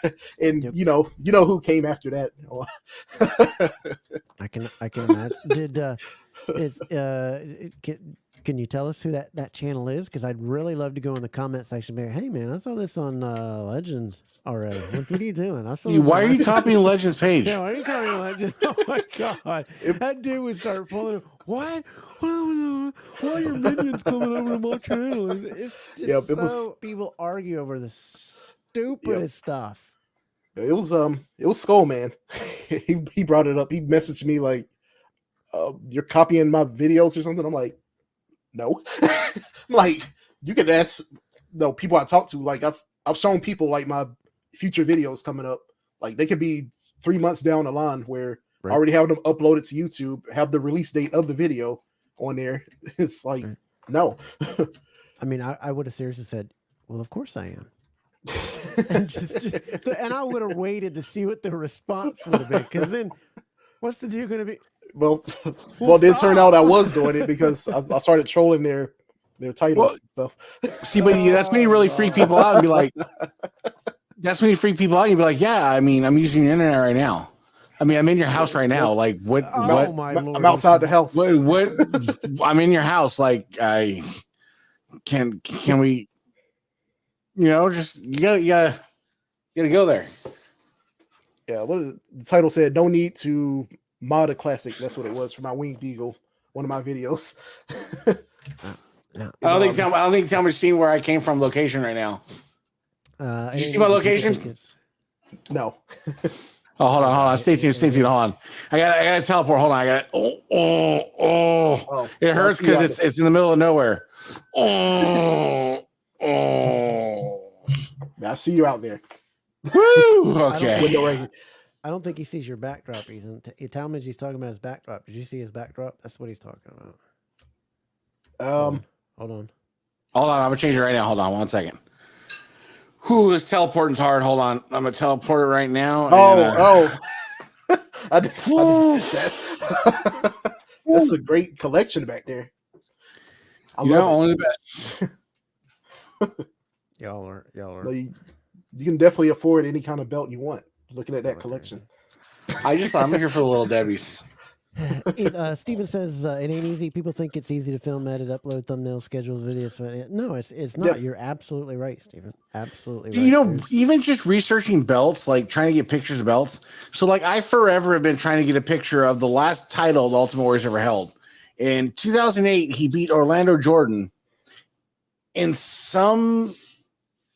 And you know who came after that. I can imagine. Can you tell us who that channel is? Because I'd really love to go in the comment section and be, hey man, I saw this on Legends already. What are you doing? I saw why are you copying Legends page? Yeah, why are you copying Legends? Oh my god. That dude would start pulling. What? Why are your minions coming over to my channel? It's just people argue over the stupidest stuff. It was Skull Man. he brought it up. He messaged me like, you're copying my videos or something. I'm like, no. I'm like, you can ask people I talk to. Like I've shown people like my future videos coming up. Like they could be 3 months down the line where I already have them uploaded to YouTube, have the release date of the video on there. It's like, no. I mean, I would have seriously said, well, of course I am. and I would have waited to see what the response would have been. Because then what's the deal going to be? Well, it did turn out I was doing it because I started trolling their titles and stuff. See, but that's when you really freak people out and be like, that's when you freak people out and you be like, yeah, I mean, I'm using the internet right now. I mean, I'm in your house right now. Like, what? Oh, my Lord. I'm outside the house. What? I'm in your house. Like, can we? Just you gotta go there. Yeah, the title said, no need to mod a classic. That's what it was for my winged eagle, one of my videos. I don't think Talmadge's seen where I came from location right now. Did you see my location? No. Oh, hold on. Stay tuned. Hold on. I gotta teleport. Hold on. I got it hurts because it's in the middle of nowhere. I see you out there. Woo! Okay. I don't think he sees your backdrop, Ethan. Talmadge, he's talking about his backdrop. Did you see his backdrop? That's what he's talking about. Hold on. I'm gonna change it right now. Hold on 1 second. Whew, this teleporting's hard. Hold on. I'm gonna teleport it right now. I did that. That's a great collection back there. Only the best. Y'all are. you can definitely afford any kind of belt you want. Looking at that collection, I'm here for the little Debbies. Steven says it ain't easy. People think it's easy to film, edit, upload thumbnails, schedule videos. No, it's not. You're absolutely right, Steven. Absolutely right. You know, even just researching belts, like trying to get pictures of belts. So, like, I forever have been trying to get a picture of the last title the Ultimate Warrior's ever held. In 2008, he beat Orlando Jordan in some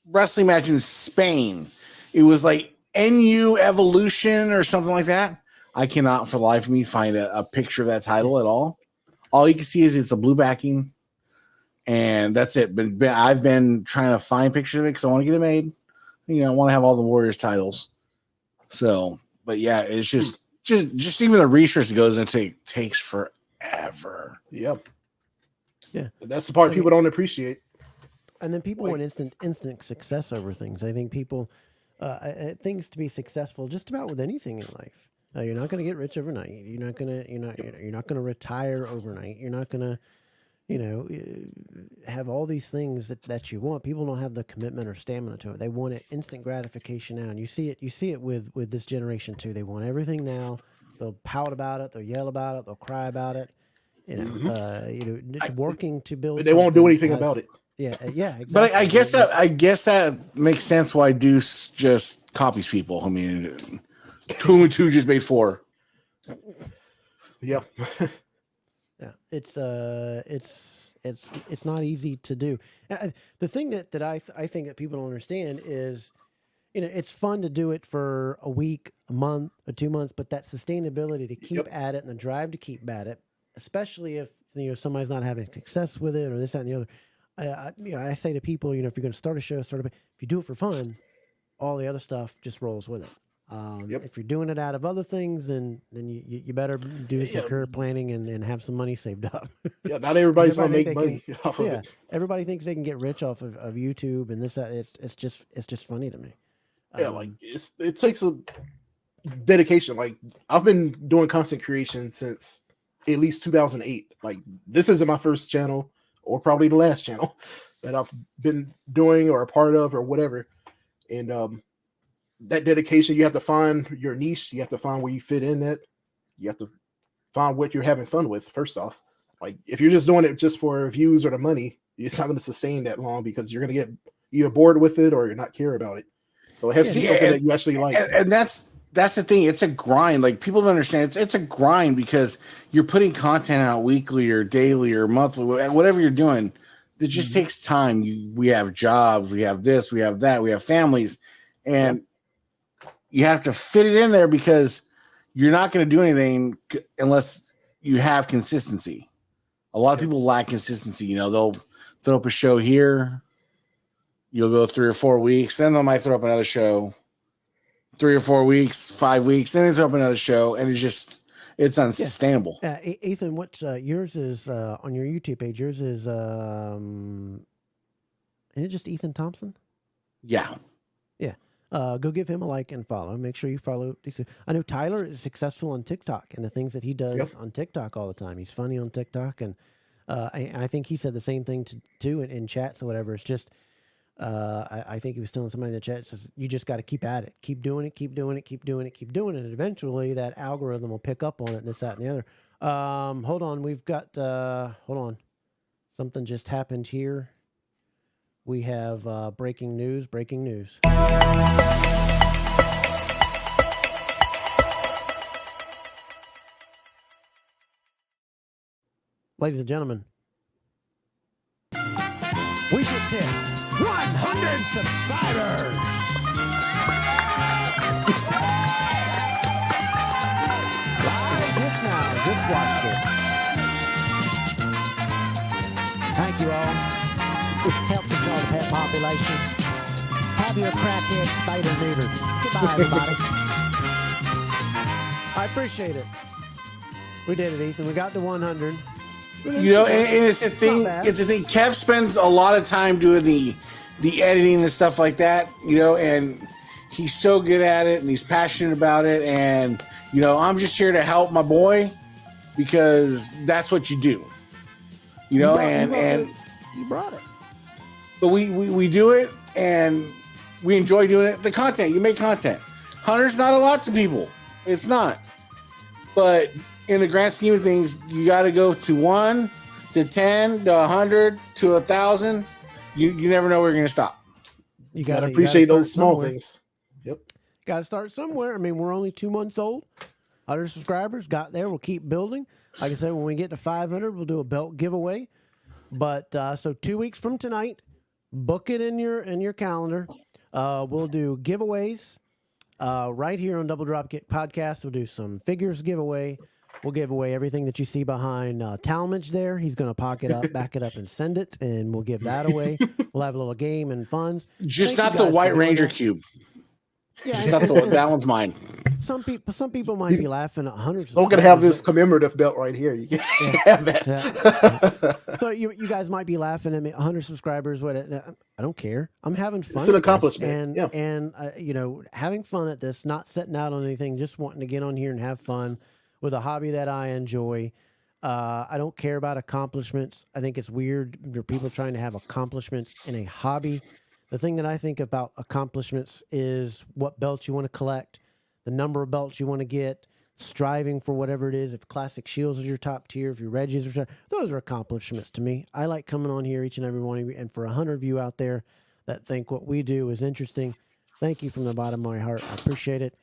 wrestling match in Spain. It was like NU Evolution or something like that. I cannot for the life of me find a picture of that title at all. All you can see is it's a blue backing, and that's it. But I've been trying to find pictures of it because I want to get it made. You know, I want to have all the Warriors titles. So, but yeah, it's just even the research that goes into it takes forever. Yep. Yeah, that's the part people don't appreciate. And then people want instant success over things. I think people things to be successful just about with anything in life. You're not going to get rich overnight. You're not going to retire overnight. You're not going to, have all these things that you want. People don't have the commitment or stamina to it. They want it instant gratification now. And you see it with this generation too. They want everything now. They'll pout about it. They'll yell about it. They'll cry about it. Just working to build. But they won't do anything about it. Yeah, exactly. But I guess that makes sense why Deuce just copies people. I mean, 2 and 2 just made 4. Yep. Yeah, it's not easy to do. The thing that I think that people don't understand is, it's fun to do it for a week, a month, or 2 months, but that sustainability to keep at it and the drive to keep at it, especially if somebody's not having success with it or this, that, and the other. I say to people, if you're going to start a show, if you do it for fun, all the other stuff just rolls with it. If you're doing it out of other things, then you better do some career planning and have some money saved up. Yeah, not everybody's going to make money. Everybody thinks they can get rich off of YouTube and this. It's just funny to me. It takes a dedication. Like, I've been doing content creation since at least 2008. Like, this isn't my first channel or probably the last channel that I've been doing or a part of or whatever. And that dedication, you have to find your niche. You have to find where you fit in it. You have to find what you're having fun with, first off. Like, if you're just doing it just for views or the money, it's not going to sustain that long because you're going to get either bored with it or you're not care about it. So it has to be something that you actually like. And that's the thing. It's a grind. Like, people don't understand. It's a grind because you're putting content out weekly or daily or monthly, whatever you're doing. It just takes time. We have jobs. We have this. We have that. We have families. And you have to fit it in there because you're not going to do anything unless you have consistency. A lot of people lack consistency. They'll throw up a show here. You'll go 3 or 4 weeks. Then they might throw up another show. 3 or 4 weeks, 5 weeks. Then they throw up another show. And it's unsustainable. Yeah. Ethan, what's yours is on your YouTube page? Yours is isn't it just Ethan Thompson? Yeah. Yeah. Go give him a like and follow. Make sure you follow. I know Tyler is successful on TikTok and the things that he does on TikTok all the time. He's funny on TikTok, and I think he said the same thing too in chats or whatever. It's just I think he was telling somebody in the chat, says you just got to keep at it, keep doing it, keep doing it, keep doing it, keep doing it, and eventually that algorithm will pick up on it. And this, that, and the other. Hold on, we've got hold on, something just happened here. We have breaking news. Ladies and gentlemen, we just hit 100 subscribers. Live just now, just watched it. Thank you all. Help control the pet population. Have your crackhead spayed or neutered. Goodbye, everybody. I appreciate it. We did it, Ethan. We got to 100. And it's a thing. It's a thing. Kev spends a lot of time doing the editing and stuff like that. And he's so good at it, and he's passionate about it. And I'm just here to help my boy because that's what you do. You brought it. But we do it, and We enjoy doing it. The content, you make content. 100's not a lot to people. It's not. But in the grand scheme of things, you got to go to 1 to 10 to 100 to 1,000. You never know where you're going to stop. You got to appreciate those small things. Yep. Got to start somewhere. I mean, we're only 2 months old. 100 subscribers got there. We'll keep building. Like I said, when we get to 500, we'll do a belt giveaway. But so 2 weeks from tonight, book it in your calendar. We'll do giveaways right here on Double Dropkick Podcast. We'll do some figures giveaway. We'll give away everything that you see behind Talmage there. He's going to back it up, and send it, and we'll give that away. We'll have a little game and funds. Just not the White Ranger cube. Yeah, Just not that one's mine. Some people might be laughing at 100. So I'm gonna have this commemorative belt right here. You can have that. Yeah. So you guys might be laughing at me. 100 subscribers. What? I don't care. I'm having fun. It's an accomplishment. And having fun at this. Not setting out on anything. Just wanting to get on here and have fun with a hobby that I enjoy. I don't care about accomplishments. I think it's weird. There are people trying to have accomplishments in a hobby. The thing that I think about accomplishments is what belts you want to collect, the number of belts you want to get, striving for whatever it is. If Classic Shields is your top tier, if your Reggies are, those are accomplishments to me. I like coming on here each and every one of you. And for 100 of you out there that think what we do is interesting, thank you from the bottom of my heart. I appreciate it.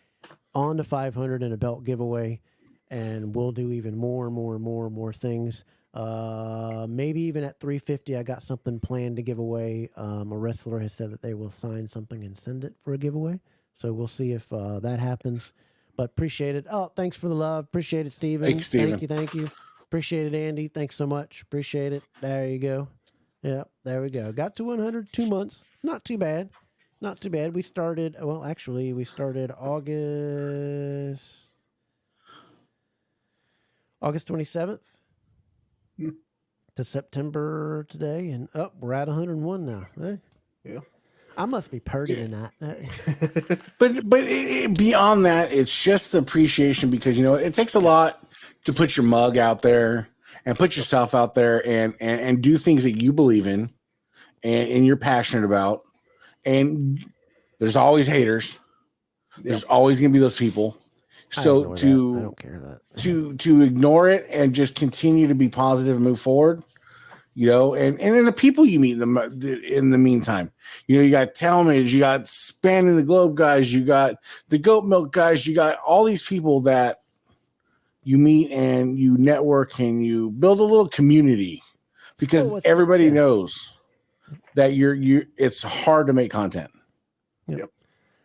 On to 500 and a belt giveaway. And we'll do even more things. Maybe even at 350, I got something planned to give away. A wrestler has said that they will sign something and send it for a giveaway. So we'll see if that happens. But appreciate it. Oh, thanks for the love. Appreciate it, Steven. Thanks, Steven. Thank you. Appreciate it, Andy. Thanks so much. Appreciate it. There you go. Yeah, there we go. Got to 100, 2 months. Not too bad. Not too bad. We started August 27th to September today, and we're at 101 now. Hey. Yeah, I must be purdy in that. But beyond that, it's just the appreciation, because it takes a lot to put your mug out there and put yourself out there and do things that you believe in and you're passionate about. And there's always haters. There's always going to be those people. So I don't care that. to ignore it and just continue to be positive and move forward, and then the people you meet in the meantime, you got Talmage, you got Spanning the Globe guys, you got the Goat Milk guys, you got all these people that you meet and you network and you build a little community, because everybody knows that it's hard to make content. Yep.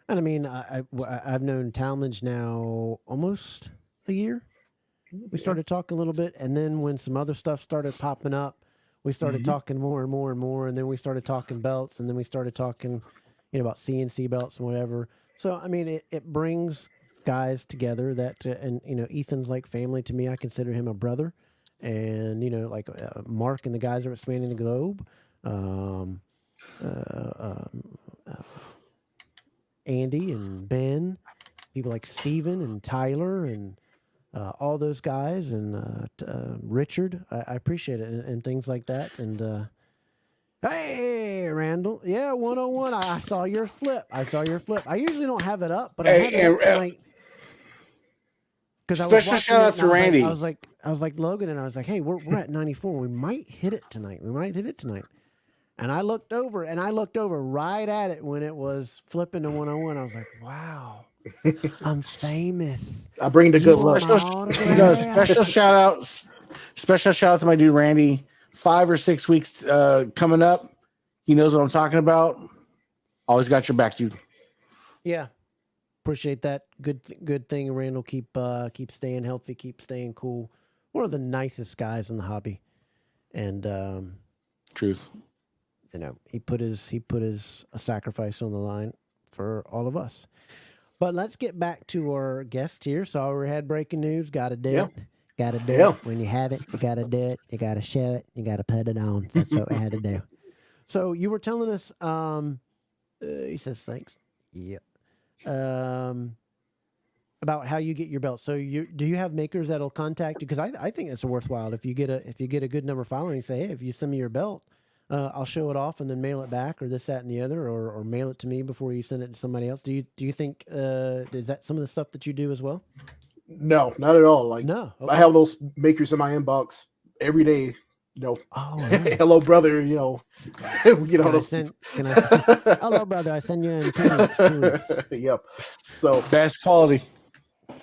And I mean, I've known Talmage now almost a year. We started talking a little bit, and then when some other stuff started popping up, we started talking more and more and more, and then we started talking belts, and then we started talking, about CNC belts and whatever. So, I mean, it brings guys together that, and Ethan's like family to me. I consider him a brother, and like Mark and the guys are expanding the globe. Andy and Ben, people like Steven and Tyler and all those guys, and Richard. I appreciate it, and things like that. And hey, Randall. Yeah, 101. I saw your flip. I usually don't have it up, but I had it up tonight. Special shout out to Randy. I was like Logan, and I was like, hey, we're at 94. We might hit it tonight. And I looked over right at it when it was flipping to 101. I was like, wow, I'm famous. I bring the good luck. Special shout out to my dude, Randy. 5 or 6 weeks coming up. He knows what I'm talking about. Always got your back, dude. Yeah. Appreciate that. Good thing, Randall. Keep staying healthy. Keep staying cool. One of the nicest guys in the hobby. And, truth. He put his sacrifice on the line for all of us. But let's get back to our guest here. Saw we had breaking news. Got to do it. Got to do it. When you have it, you got to do it. You got to show it. You got to put it on. That's what we had to do. So you were telling us. He says thanks. Yep. About how you get your belt. So do you have makers that'll contact you? Because I think it's worthwhile if you get a good number following. Say, hey, if you send me your belt, I'll show it off and then mail it back, or this, that, and the other, or mail it to me before you send it to somebody else. Do you think is that some of the stuff that you do as well? No, not at all. Like No, I have those makers in my inbox every day. You know, oh, nice. hello, brother. You know, Can I send? Hello, brother. I send you in 2 weeks. 2 weeks. Yep. So Best quality.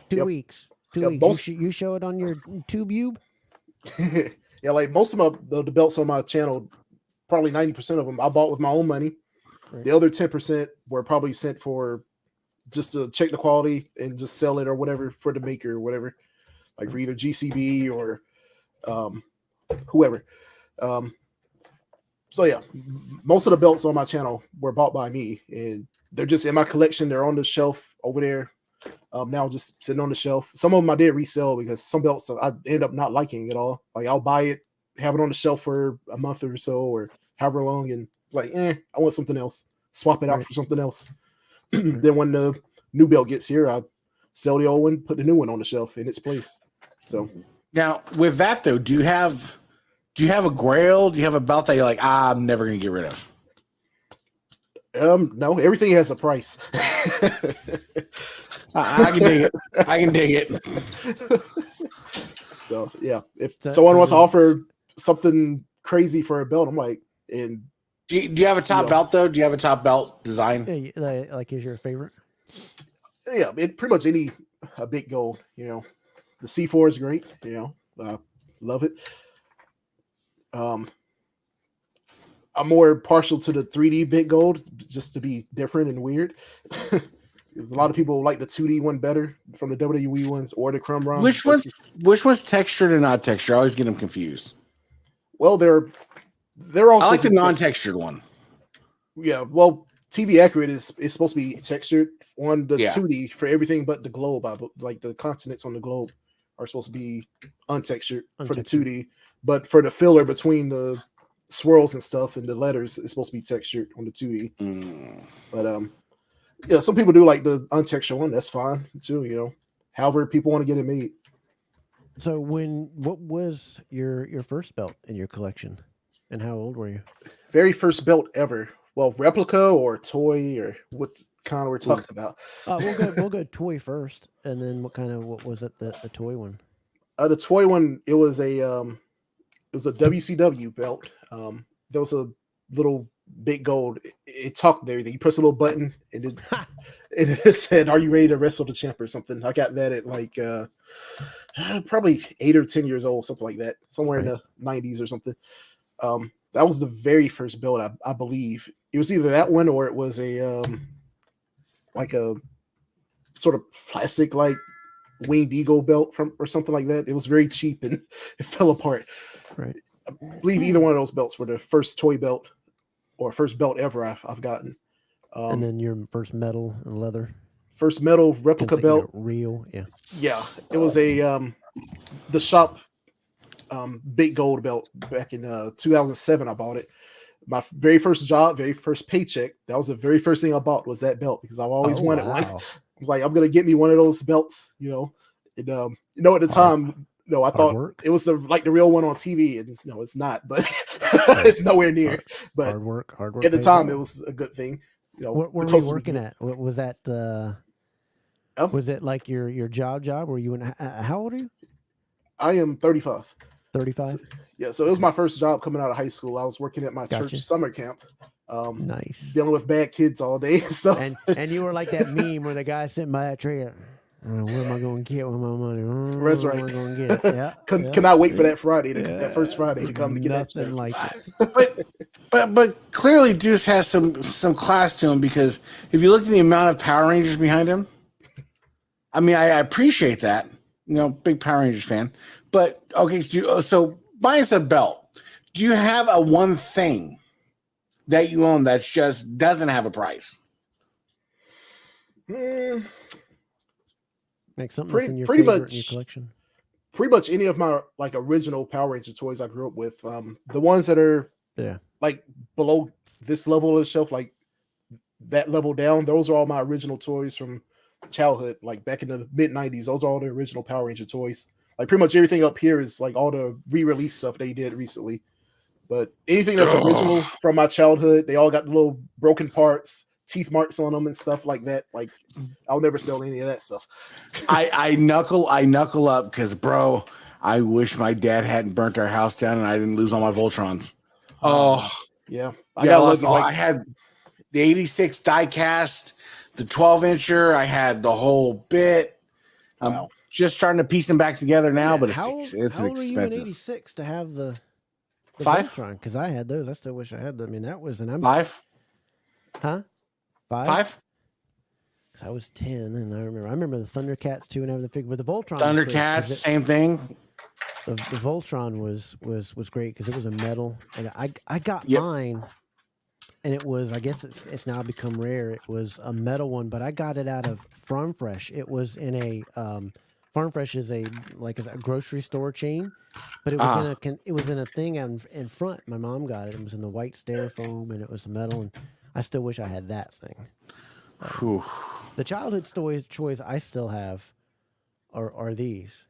2 Yep. weeks. 2 Yep, weeks. most- You show it on your TubeUbe? yeah, like most of the belts on my channel, probably 90% of them I bought with my own money. Right. The other 10% were probably sent for just to check the quality and just sell it or whatever for the maker or whatever, like for either GCB or whoever. So yeah, most of the belts on my channel were bought by me, and they're just in my collection. They're on the shelf over there. Now just sitting on the shelf. Some of them I did resell because some belts I end up not liking at all. Like I'll buy it, have it on the shelf for a month or so or however long, and like, I want something else. Swap it out for something else. Then when the new belt gets here, I sell the old one, put the new one on the shelf in its place. So Now, with that though, do you have a grail? Do you have a belt that you're like, I'm never gonna get rid of? no, everything has a price. I can dig it. I can dig it. So yeah, if So- someone so wants to then- offer something crazy for a belt, I'm like, and Do you have a top Yeah. belt though? Do you have a top belt design? Yeah, like is your favorite? yeah, it pretty much a big gold. You know, the C4 is great. You know, love it. I'm more partial to the 3D bit gold just to be different and weird. A lot of people like the 2D one better from the WWE ones or the Crumb Rom. Which one's textured and not textured? I always get them confused. Well, they're all. I like the non-textured one. Yeah, well, TV Accurate is supposed to be textured on the Yeah. 2D for everything but the globe. Like the consonants on the globe are supposed to be untextured for the 2D, but for the filler between the swirls and stuff and the letters, it's supposed to be textured on the 2D. But yeah, some people do like the untextured one. That's fine too. You know, however people want to get it made. So what was your first belt in your collection, and how old were you? Very first belt ever. Well, replica or toy or what kind we're talking about. We'll go toy first, and then what was it the toy one? The toy one, it was a WCW belt. There was a little big gold. It talked and everything. You press a little button, and it said, "Are you ready to wrestle the champ?" or something. I got that at like probably 8 or 10 years old, something like that, somewhere in the 90s or something. That was the very first belt, I believe. It was either that one or it was a like a sort of plastic like winged eagle belt or something like that. It was very cheap and it fell apart. Right. I believe either one of those belts were the first toy belt or first belt ever I've gotten. And then your first metal and leather. First metal replica belt. Real, yeah. Yeah, it was a the shop big gold belt back in 2007. I bought it. My very first job, very first paycheck. That was the very first thing I bought was that belt because I've always wanted one. I was like, I'm gonna get me one of those belts, you know. And at the time, I thought it was the real one on TV, and no, it's not. But it's nowhere near. But hard work. At the time, it was a good thing. You know, where were you working at? What was that? Was it like your job? Were you in? How old are you? I am 35. 35. Yeah, so it was my first job coming out of high school. I was working at my church summer camp. Nice. Dealing with bad kids all day. So and you were like that meme where the guy sitting by that tree. Where am I going to get with my money? That's right. Where am I going to get it? Yeah. Cannot wait for that Friday, that first Friday to come to get that check. Like it. But clearly Deuce has some class to him because if you look at the amount of Power Rangers behind him, I mean, I appreciate that. You know, big Power Rangers fan. But okay, so minus a belt, do you have a one thing that you own that just doesn't have a price? Like something that's in your pretty favorite much in your collection. Pretty much any of my like original Power Ranger toys I grew up with. The ones that are like below this level of the shelf, like that level down, those are all my original toys from childhood, like back in the mid 90s. Those are all the original Power Ranger toys. Like pretty much everything up here is like all the re-release stuff they did recently. But anything that's original from my childhood, they all got little broken parts, teeth marks on them, and stuff like that. Like, I'll never sell any of that stuff. I knuckle up because, bro, I wish my dad hadn't burnt our house down and I didn't lose all my Voltrons. Yeah. I had the 86 die cast, the 12-incher. I had the whole bit. I'm just starting to piece them back together now, but it's how expensive. Old were you in 86 to have the 5? Voltron? Because I had those. I still wish I had them. I mean, that was 5? Huh? 5? 5? Because I was 10, and I remember the Thundercats too, and everything. But the Voltron, Thundercats, same thing. The Voltron was great because it was a metal, and I got mine, and it was, I guess it's now become rare. It was a metal one, but I got it out of Farm Fresh. It was in a Farm Fresh is a grocery store chain, but it was in a thing in front. My mom got it. It was in the white styrofoam, and it was metal, and I still wish I had that thing. The childhood toys I still have are these.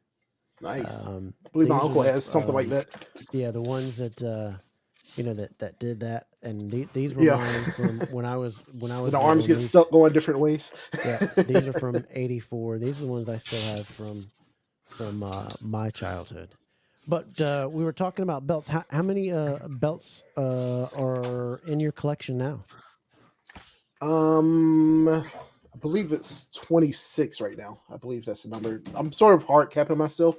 Nice. I believe my uncle has something like that. Yeah, the ones that that did that, and these were mine from when I was the arms get stuck going different ways. Yeah, these are from '84. These are the ones I still have from my childhood. But we were talking about belts. How many belts are in your collection now? I believe it's 26 right now. I believe that's the number. I'm sort of hard capping myself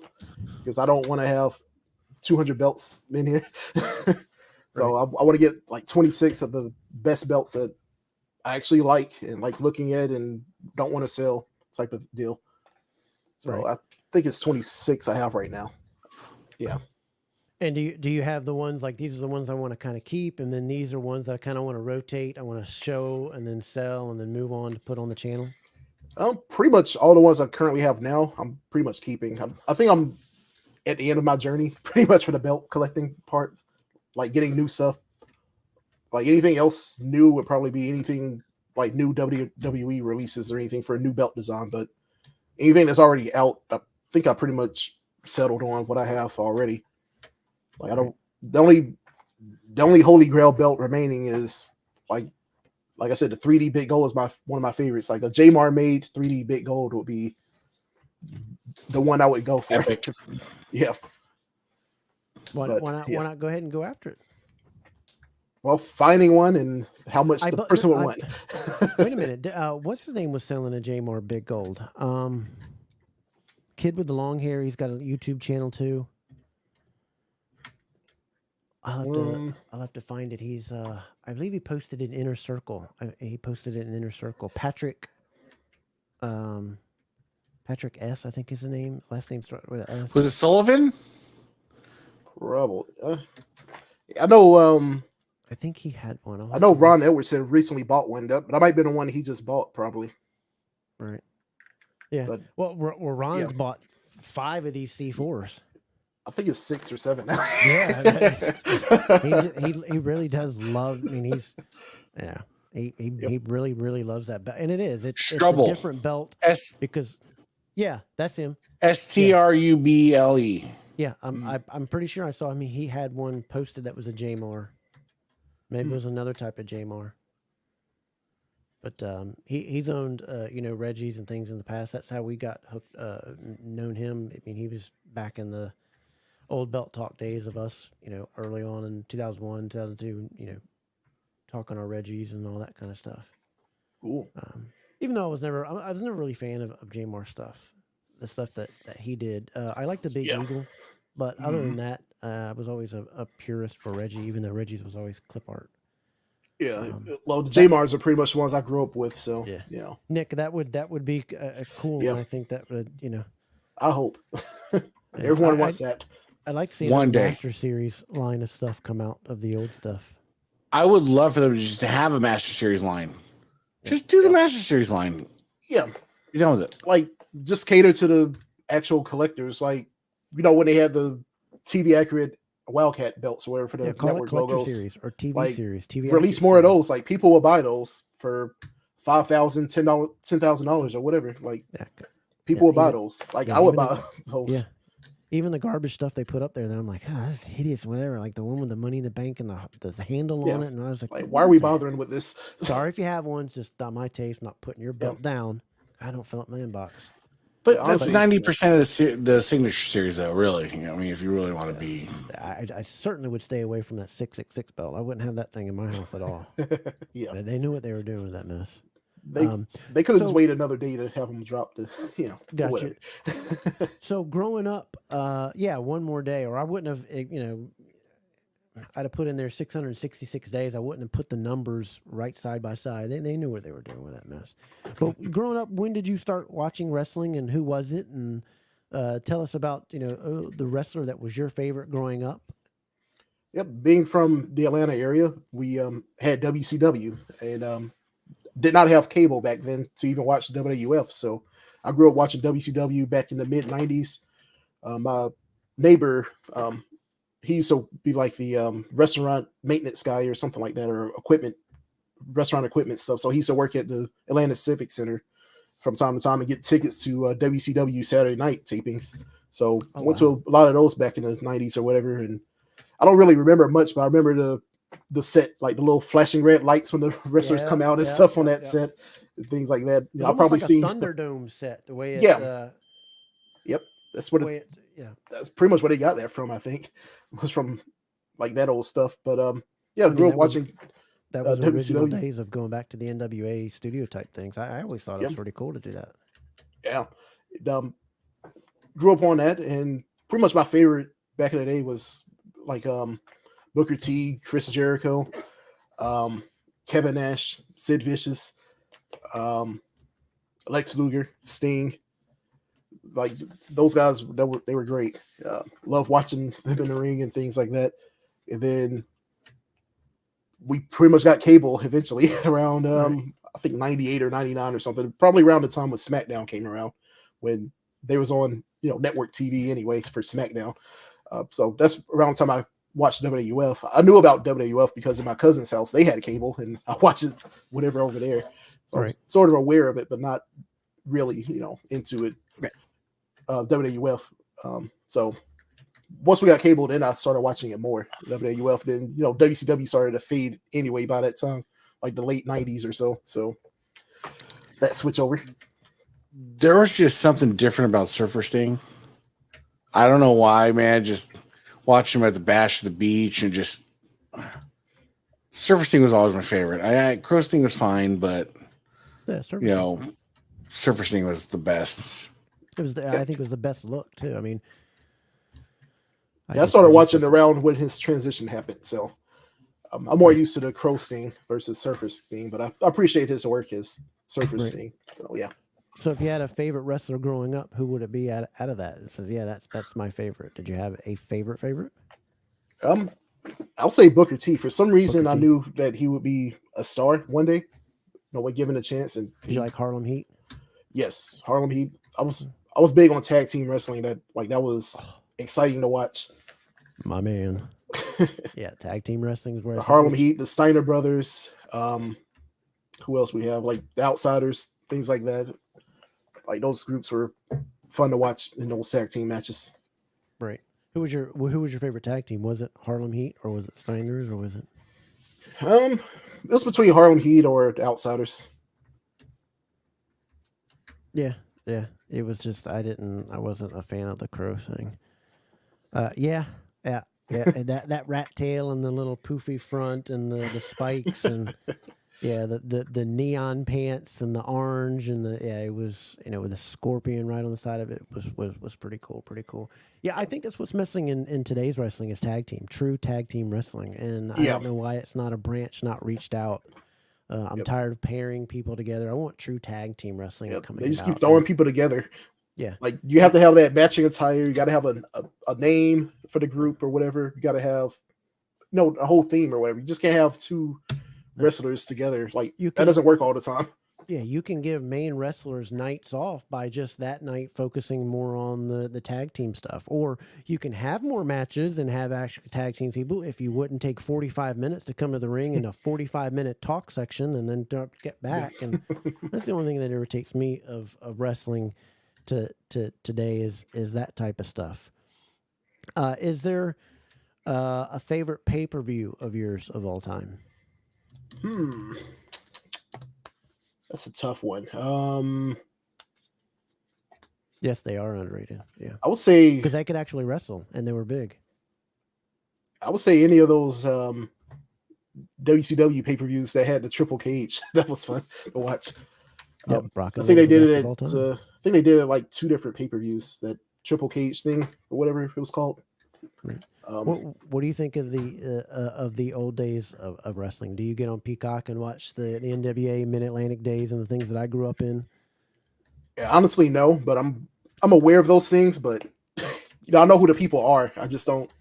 because I don't want to have 200 belts in here. So I want to get like 26 of the best belts that I actually like and like looking at and don't want to sell type of deal. So I think it's 26 I have right now. Yeah. And do you have the ones like these are the ones I want to kind of keep, and then these are ones that I kind of want to rotate, I want to show and then sell and then move on to put on the channel? Pretty much all the ones I currently have now, I'm pretty much keeping. I think I'm at the end of my journey, pretty much for the belt collecting parts, like getting new stuff. Like anything else new would probably be anything like new WWE releases or anything for a new belt design. But anything that's already out, I think I pretty much settled on what I have already. Like the only holy grail belt remaining is like I said, the 3D bit gold is one of my favorites. Like a Jamar made 3D bit gold would be the one I would go for. Epic. Yeah. Why not go ahead and go after it? Well, finding one and how much the person would want. Wait a minute. What's his name was selling a Jamar bit gold? Kid with the long hair. He's got a YouTube channel too. I'll have to find it. He's I believe he posted it in Inner Circle. He posted it in Inner Circle. Patrick S, I think is the name. Last name starts with an S. Was it Sullivan? Probably. I know. I think he had one. I know Ron Edwards said recently bought one up, but I might be the one he just bought probably. Right. Yeah. But, Ron's bought 5 of these C4s. I think it's 6 or 7 now. Yeah, he really does love. I mean, he really loves that belt, and it's a different belt because that's him. STRUBLE. Yeah, I'm pretty sure I saw him. He had one posted that was a Jamar. Maybe it was another type of Jamar. But he's owned Reggie's and things in the past. That's how we got hooked, known him. I mean, he was back in the old Belt Talk days of us, early on in 2001, 2002, talking our Reggies and all that kind of stuff. Cool. Even though I was never really a fan of Jamar stuff, the stuff that he did. I like the Big Eagle, but other than that, I was always a purist for Reggie, even though Reggie's was always clip art. Yeah, well, the Jamars are pretty much the ones I grew up with. So Nick, that would be a cool one. I think that would, I hope everyone wants that. I'd like to see one day Master Series line of stuff come out of the old stuff. I would love for them to have a Master Series line. Just do the Master Series line. Yeah, you know with it. Like just cater to the actual collectors. Like when they had the TV accurate Wildcat belts or whatever for the network logos series or TV series. TV release more of those. Like people will buy those for $5,000, $10,000 or whatever. Like people will buy those. Like I would buy those. Yeah. Even the garbage stuff they put up there, then I'm like, oh, that's hideous, whatever. Like the one with the Money in the Bank and the handle on it, and I was like, why are we bothering with this? Sorry if you have one, just on my taste, not putting your belt down. I don't fill up my inbox. But that's 90% of the signature series, though. Really, I mean, if you really want to be, I certainly would stay away from that 666 belt. I wouldn't have that thing in my house at all. They knew what they were doing with that mess. They could have just waited another day to have them drop the, Gotcha. So growing up, one more day, or I wouldn't have, I'd have put in there 666 days. I wouldn't have put the numbers right side by side. They knew what they were doing with that mess. But growing up, when did you start watching wrestling, and who was it? And tell us about the wrestler that was your favorite growing up. Yep, being from the Atlanta area, we had WCW and did not have cable back then to even watch WWF. So I grew up watching WCW back in the mid '90s. My neighbor, he used to be like the restaurant maintenance guy or something like that, or restaurant equipment stuff. So he used to work at the Atlanta Civic Center from time to time and get tickets to WCW Saturday night tapings. So I went to a lot of those back in the '90s or whatever. And I don't really remember much, but I remember the set, like the little flashing red lights when the wrestlers come out and stuff on that set, and things like that. I've probably like seen a Thunderdome set, the way it. Yep, that's what that's pretty much where they got that from. I think it was from like that old stuff. But I grew up watching. That was the original days of going back to the NWA studio type things. I always thought it was pretty cool to do that. Yeah, grew up on that, and pretty much my favorite back in the day was like Booker T, Chris Jericho, Kevin Nash, Sid Vicious, Lex Luger, Sting. Like those guys, they were great. Love watching them in the ring and things like that. And then we pretty much got cable eventually around I think 98 or 99 or something. Probably around the time when SmackDown came around, when they was on network TV anyway for SmackDown. So that's around the time I watched WWF. I knew about WWF because in my cousin's house they had cable, and I watched it whatever over there. So I was sort of aware of it, but not really, into it. WWF. So once we got cable, then I started watching it more. WWF. Then WCW started to fade anyway by that time, like the late '90s or so. So that switch over. There was just something different about Surfer Sting. I don't know why, man. Just watching him at the Bash of the Beach, and just Surfer Sting was always my favorite. Crow Sting was fine, but Surfer Sting was the best. It was. I think it was the best look too. I mean, I started watching around when his transition happened, so I'm more used to the Crow Sting versus Surfer Sting, but I appreciate his work as Surfer Sting. So yeah. So if you had a favorite wrestler growing up, who would it be out of that? It says, that's my favorite. Did you have a favorite? I'll say Booker T. For some reason, I knew that he would be a star one day. Given a chance. And did you like Harlem Heat? Yes, Harlem Heat. I was big on tag team wrestling. That was exciting to watch. My man. Yeah, tag team wrestling is where the Harlem Heat, the Steiner Brothers. Who else we have? Like the Outsiders, things like that. Like those groups were fun to watch in those tag team matches. Right. Who was your favorite tag team? Was it Harlem Heat or was it Steiners or was it? It was between Harlem Heat or the Outsiders. Yeah. It was just I wasn't a fan of the Crow thing. Yeah. And that rat tail and the little poofy front and the spikes and the neon pants and the orange and it was with a scorpion right on the side of it was pretty cool. Yeah, I think that's what's missing in today's wrestling is true tag team wrestling, and I don't know why it's not a branch not reached out. I'm tired of pairing people together. I want true tag team wrestling coming. They just keep throwing people together. Yeah, like you have to have that matching attire. You got to have a name for the group or whatever. You got to have a whole theme or whatever. You just can't have two wrestlers together. Like that doesn't work all the time. Yeah, you can give main wrestlers nights off by just that night focusing more on the tag team stuff. Or you can have more matches and have actual tag team people if you wouldn't take 45 minutes to come to the ring and a 45-minute talk section and then get back. And that's the only thing that irritates me of wrestling to today is that type of stuff. Is there a favorite pay-per-view of yours of all time? That's a tough one. Yes, they are underrated. Yeah, I would say because they could actually wrestle and they were big. any of those WCW pay-per-views that had the triple cage. That was fun to watch. Yep, Brock I and think Roll they the did best it of all at time. I think they did it like 2 different pay-per-views, that triple cage thing or whatever it was called. Right. What do you think of the old days of wrestling? Do you get on Peacock and watch the NWA Mid Atlantic days and the things that I grew up in? Honestly, no, but I'm aware of those things, but I know who the people are. I just don't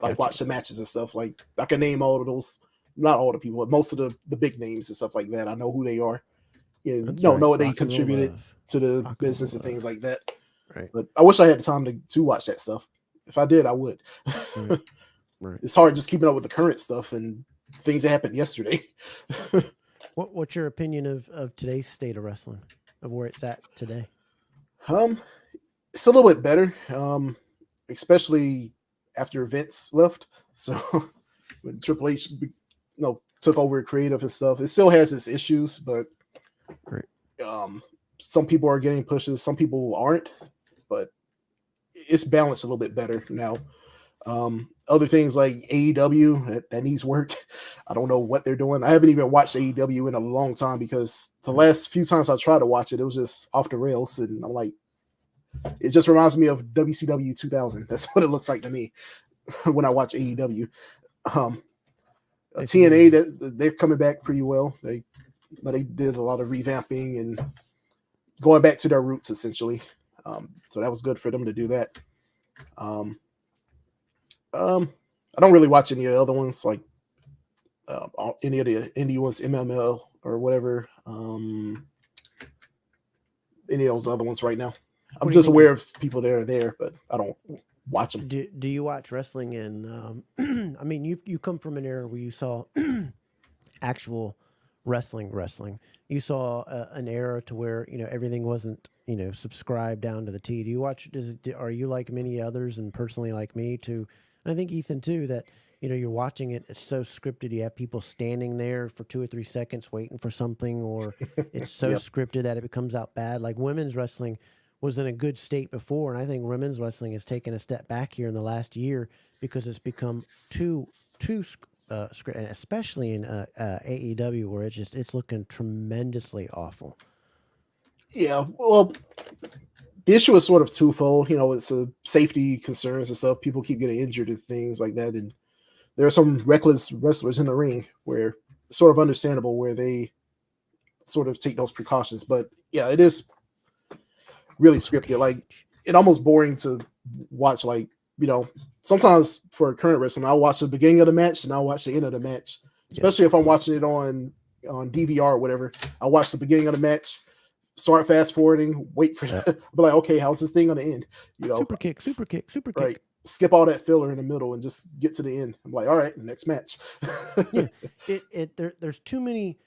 like Gotcha. watch the matches and stuff. Like I can name all of those, not all the people, but most of the big names and stuff like that. I know who they are. That's Know right. what they Rock and roll contributed love. to the Rock and business roll and things love. like that. Right. But I wish I had the time to watch that stuff. If I did, I would. Right. Right. It's hard just keeping up with the current stuff and things that happened yesterday. What's your opinion of today's state of wrestling, of where it's at today? It's a little bit better, especially after Vince left. So when Triple H, took over creative and stuff, it still has its issues, but Right. Some people are getting pushes, some people aren't, but it's balanced a little bit better now. Other things like AEW that needs work. I don't know what they're doing. I haven't even watched AEW in a long time because the last few times I tried to watch it, it was just off the rails, and I'm like, it just reminds me of WCW 2000. That's what it looks like to me when I watch AEW. TNA, they're coming back pretty well. They did a lot of revamping and going back to their roots essentially. So that was good for them to do that. I don't really watch any of the other ones, like any of the indie ones, MML or whatever. Any of those other ones right now. I'm just aware of people that are there, but I don't watch them. Do you watch wrestling in? I mean, you come from an era where you saw actual wrestling. You saw an era to where everything wasn't subscribed down to the T. Do you watch? Are you like many others, and personally like me too? And I think Ethan too, that you're watching it. It's so scripted. You have people standing there for 2 or 3 seconds waiting for something, or it's so scripted that it becomes out bad. Like women's wrestling was in a good state before, and I think women's wrestling has taken a step back here in the last year because it's become too script, and especially in AEW, where it's looking tremendously awful. Yeah, well, the issue is sort of twofold. It's a safety concerns and stuff. People keep getting injured and things like that, and there are some reckless wrestlers in the ring where it's sort of understandable where they sort of take those precautions. But yeah, it is really scripted. Like, it's almost boring to watch. Like, sometimes for current wrestling, I'll watch the beginning of the match and I'll watch the end of the match. Especially if I'm watching it on DVR or whatever. I'll watch the beginning of the match, start fast forwarding, wait for but like, okay, how's this thing gonna end? Super kick. Right. Skip all that filler in the middle and just get to the end. I'm like, all right, next match. Yeah. There's too many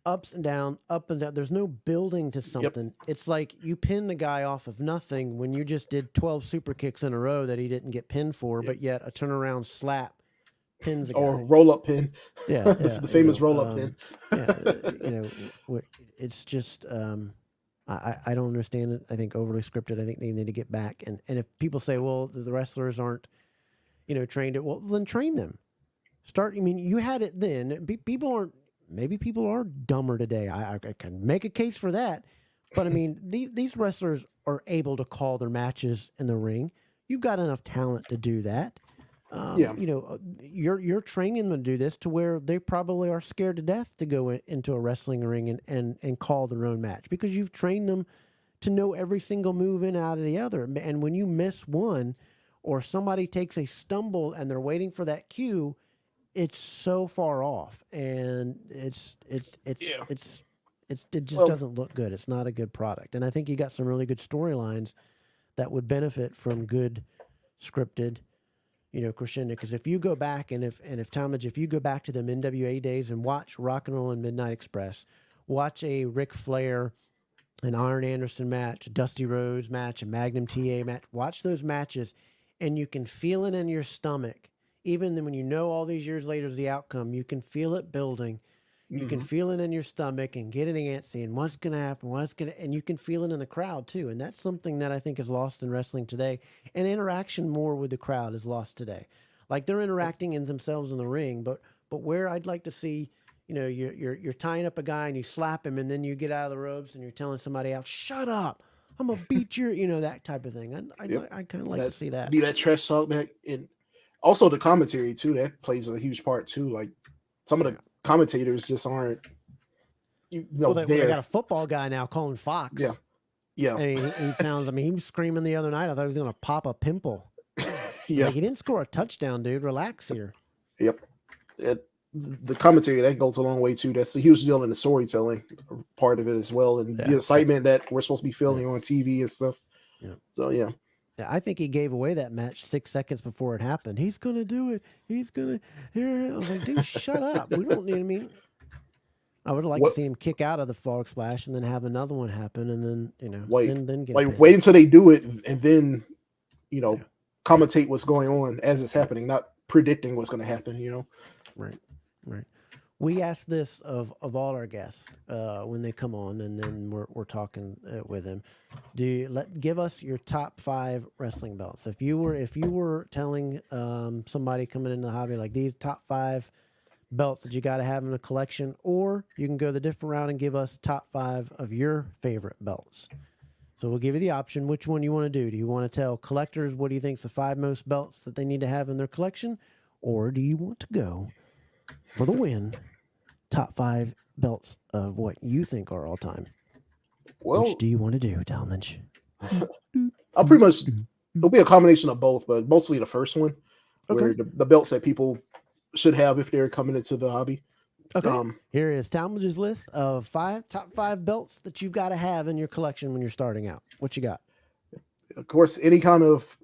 ups and down, up and down. There's no building to something. Yep. It's like you pin the guy off of nothing when you just did 12 super kicks in a row that he didn't get pinned for, but yet a turnaround slap pins a guy. Or roll up pin. Yeah. The famous roll up pin. It's just I don't understand it. I think overly scripted. I think they need to get back. And if people say, well, the wrestlers aren't, trained it, well, then train them. You had it then. Maybe people are dumber today. I can make a case for that. But I mean, these wrestlers are able to call their matches in the ring. You've got enough talent to do that. You're training them to do this to where they probably are scared to death to go into a wrestling ring and call their own match because you've trained them to know every single move in and out of the other. And when you miss one or somebody takes a stumble and they're waiting for that cue, it's so far off, and it just doesn't look good. It's not a good product. And I think you got some really good storylines that would benefit from good scripted crescendo. Because if you go back and if Talmadge, if you go back to them NWA days and watch Rock and Roll and Midnight Express, watch a Ric Flair and Arn Anderson match, a Dusty Rhodes match, a Magnum TA match, watch those matches. and you can feel it in your stomach. Even then when you know all these years later is the outcome, you can feel it building. You can feel it in your stomach and get it antsy and what's going to happen, and you can feel it in the crowd too. And that's something that I think is lost in wrestling today. And interaction more with the crowd is lost today. Like they're interacting in themselves in the ring, but where I'd like to see, you know, you're tying up a guy and you slap him and then you get out of the ropes and you're telling somebody else, shut up, I'm going to beat your, you know, that type of thing. I kind of like to see that. Be that trash talk back. And also the commentary too, that plays a huge part too. Like some of the commentators just aren't, you know, they got a football guy now calling Fox. Yeah. I mean, he sounds, I mean, he was screaming the other night. I thought he was going to pop a pimple. Yeah. Like, he didn't score a touchdown, dude. Relax here. Yep. The commentary, that goes a long way too. That's a huge deal in the storytelling part of it as well. And the excitement that we're supposed to be feeling on TV and stuff. Yeah. So, yeah. I think he gave away that match 6 seconds before it happened. He's going to do it. He's going to. Here. I was like, dude, shut up. We don't need, I mean, I would like to see him kick out of the frog splash and then have another one happen and then, you know, then get wait until they do it and then, you know, commentate what's going on as it's happening, not predicting what's going to happen, you know? Right. We ask this of all our guests when they come on, and then we're talking with them. Give us your top 5 wrestling belts. If you were telling somebody coming into the hobby like these top 5 belts that you got to have in a collection, or you can go the different route and give us top 5 of your favorite belts. So we'll give you the option which one you want to do. Do you want to tell collectors what do you think is the 5 most belts that they need to have in their collection, or do you want to go for the win? Top 5 belts of what you think are all time. Well, which do you want to do, Talmadge? I'll pretty much, it'll be a combination of both, but mostly the first one, where the belts that people should have if they're coming into the hobby. Okay. Here is Talmadge's list of top 5 belts that you've got to have in your collection when you're starting out. What you got? Of course, any kind of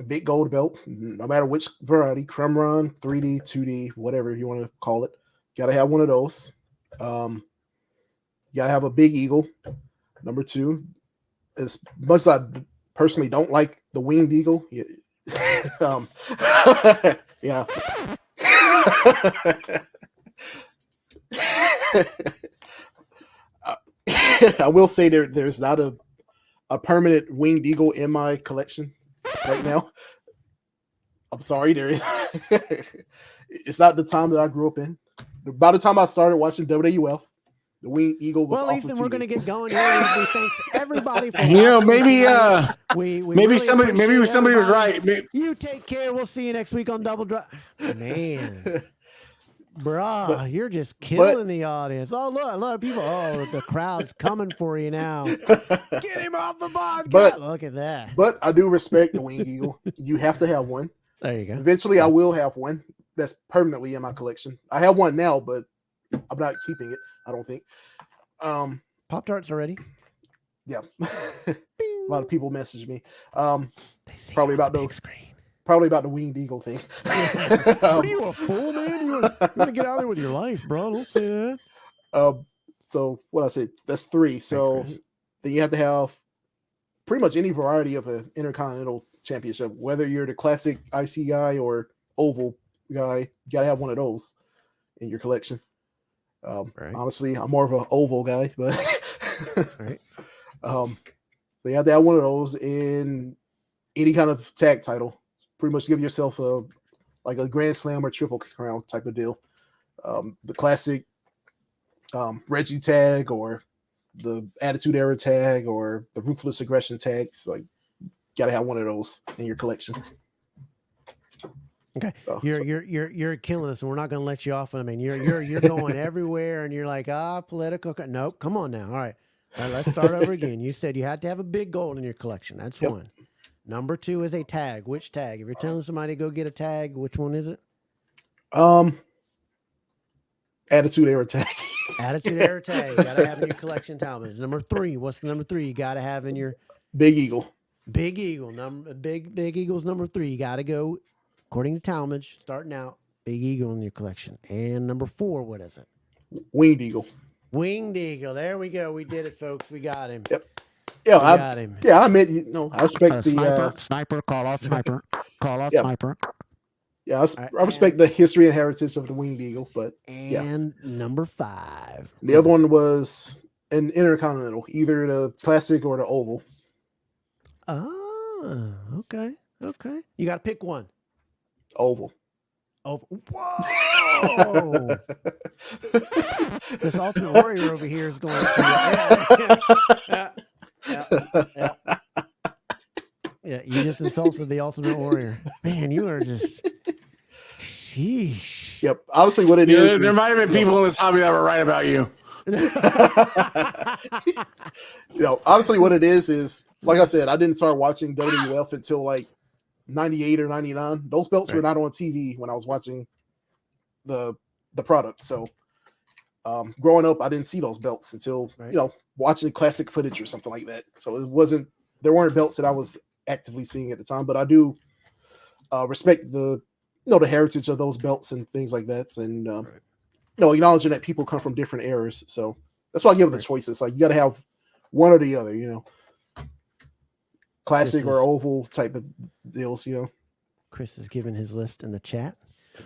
big gold belt, no matter which variety, crumb run, 3D, 2D, whatever you want to call it. Got to have one of those. You got to have a big eagle. Number 2, as much as I personally don't like the winged eagle, yeah. I will say there's not a permanent winged eagle in my collection right now. I'm sorry, there is. It's not the time that I grew up in. By the time I started watching WWF, the winged eagle was off Ethan, the we're TV. going to get going here. We thank everybody for You know, maybe we maybe really somebody was right. You take care. We'll see you next week on Double Drop. Man, bruh, you're just killing the audience. Oh, look, a lot of people. Oh, the crowd's coming for you now. Get him off the podcast. Look at that. But I do respect the winged eagle. You have to have one. There you go. Eventually, I will have one that's permanently in my collection. I have one now, but I'm not keeping it, I don't think. Pop-Tarts already? Yeah. A lot of people message me. They see probably about the screen. Probably about the winged eagle thing. What are you, a fool, man? You want to get out there with your life, bro. Don't say that. So what I said, that's 3. So then you have to have pretty much any variety of an Intercontinental Championship, whether you're the classic IC guy or oval guy, you gotta have one of those in your collection. Honestly, I'm more of an oval guy, but so you have to have one of those in any kind of tag title. Pretty much give yourself a Grand Slam or Triple Crown type of deal. The classic Reggie tag or the Attitude Era tag or the Ruthless Aggression tags, like gotta have one of those in your collection. Okay, you're killing us, and we're not going to let you off. I mean, you're going everywhere, and you're like, political. Nope, come on now. All right, let's start over again. You said you had to have a big gold in your collection. That's one. Number 2 is a tag. Which tag? If you're telling somebody to go get a tag, which one is it? Attitude Era tag. Attitude Era tag. You gotta have in your collection, Talmadge. Number 3. What's the number 3 you gotta have in your Big Eagle? Big Eagle. Big Eagle's number 3. You gotta go, according to Talmadge, starting out, Big Eagle in your collection. And number 4, what is it? Winged Eagle. Winged Eagle. There we go. We did it, folks. We got him. Yep. Yeah, I got him. Yeah, I meant, I respect the sniper. Call off sniper. Call out Yeah. sniper. Yeah, right, I respect the history and heritage of the winged eagle, but And number 5. the other one was an intercontinental, either the classic or the oval. Oh, okay. Okay. You got to pick one. Oval. Whoa! This Ultimate Warrior over here is going to yeah, you just insulted the Ultimate Warrior. Man, you are just sheesh. Yep. Honestly, what it is, there might have been people in this hobby that were right about you. Honestly, what it is like I said, I didn't start watching WWF until like 98 or 99. Those belts were not on TV when I was watching the product. So growing up, I didn't see those belts until watching classic footage or something like that. So there weren't belts that I was actively seeing at the time, but I do respect the the heritage of those belts and things like that, and acknowledging that people come from different eras. So that's why I give it the choices. Like you got to have one or the other, classic or oval type of deals. Chris is giving his list in the chat.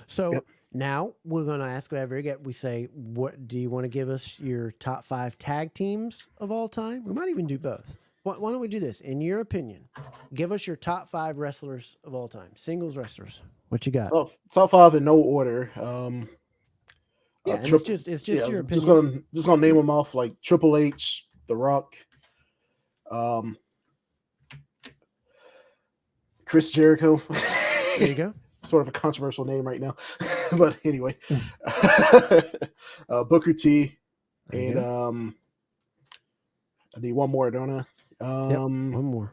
So now we're going to ask whatever we say, what do you want to give us your top 5 tag teams of all time? We might even do both. Why don't we do this? In your opinion, give us your top 5 wrestlers of all time, singles wrestlers. What you got? Top 5 in no order. It's just your opinion. Just gonna name them off, like Triple H, The Rock, Chris Jericho. There you go. Sort of a controversial name right now, but anyway, Booker T, and I need one more, don't I? One more.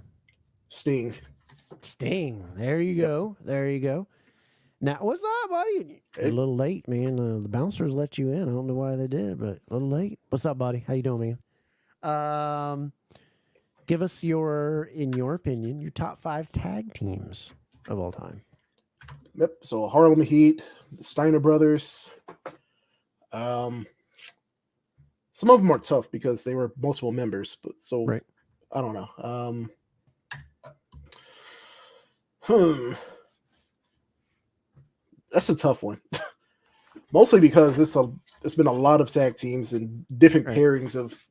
Sting. There you go. There you go. Now, what's up, buddy? You're a little late, man. The bouncers let you in. I don't know why they did, but a little late. What's up, buddy? How you doing, man? Give us in your opinion, your top 5 tag teams of all time. Yep. So Harlem Heat, Steiner Brothers. Some of them are tough because they were multiple members, but I don't know. That's a tough one. Mostly because it's been a lot of tag teams and different pairings of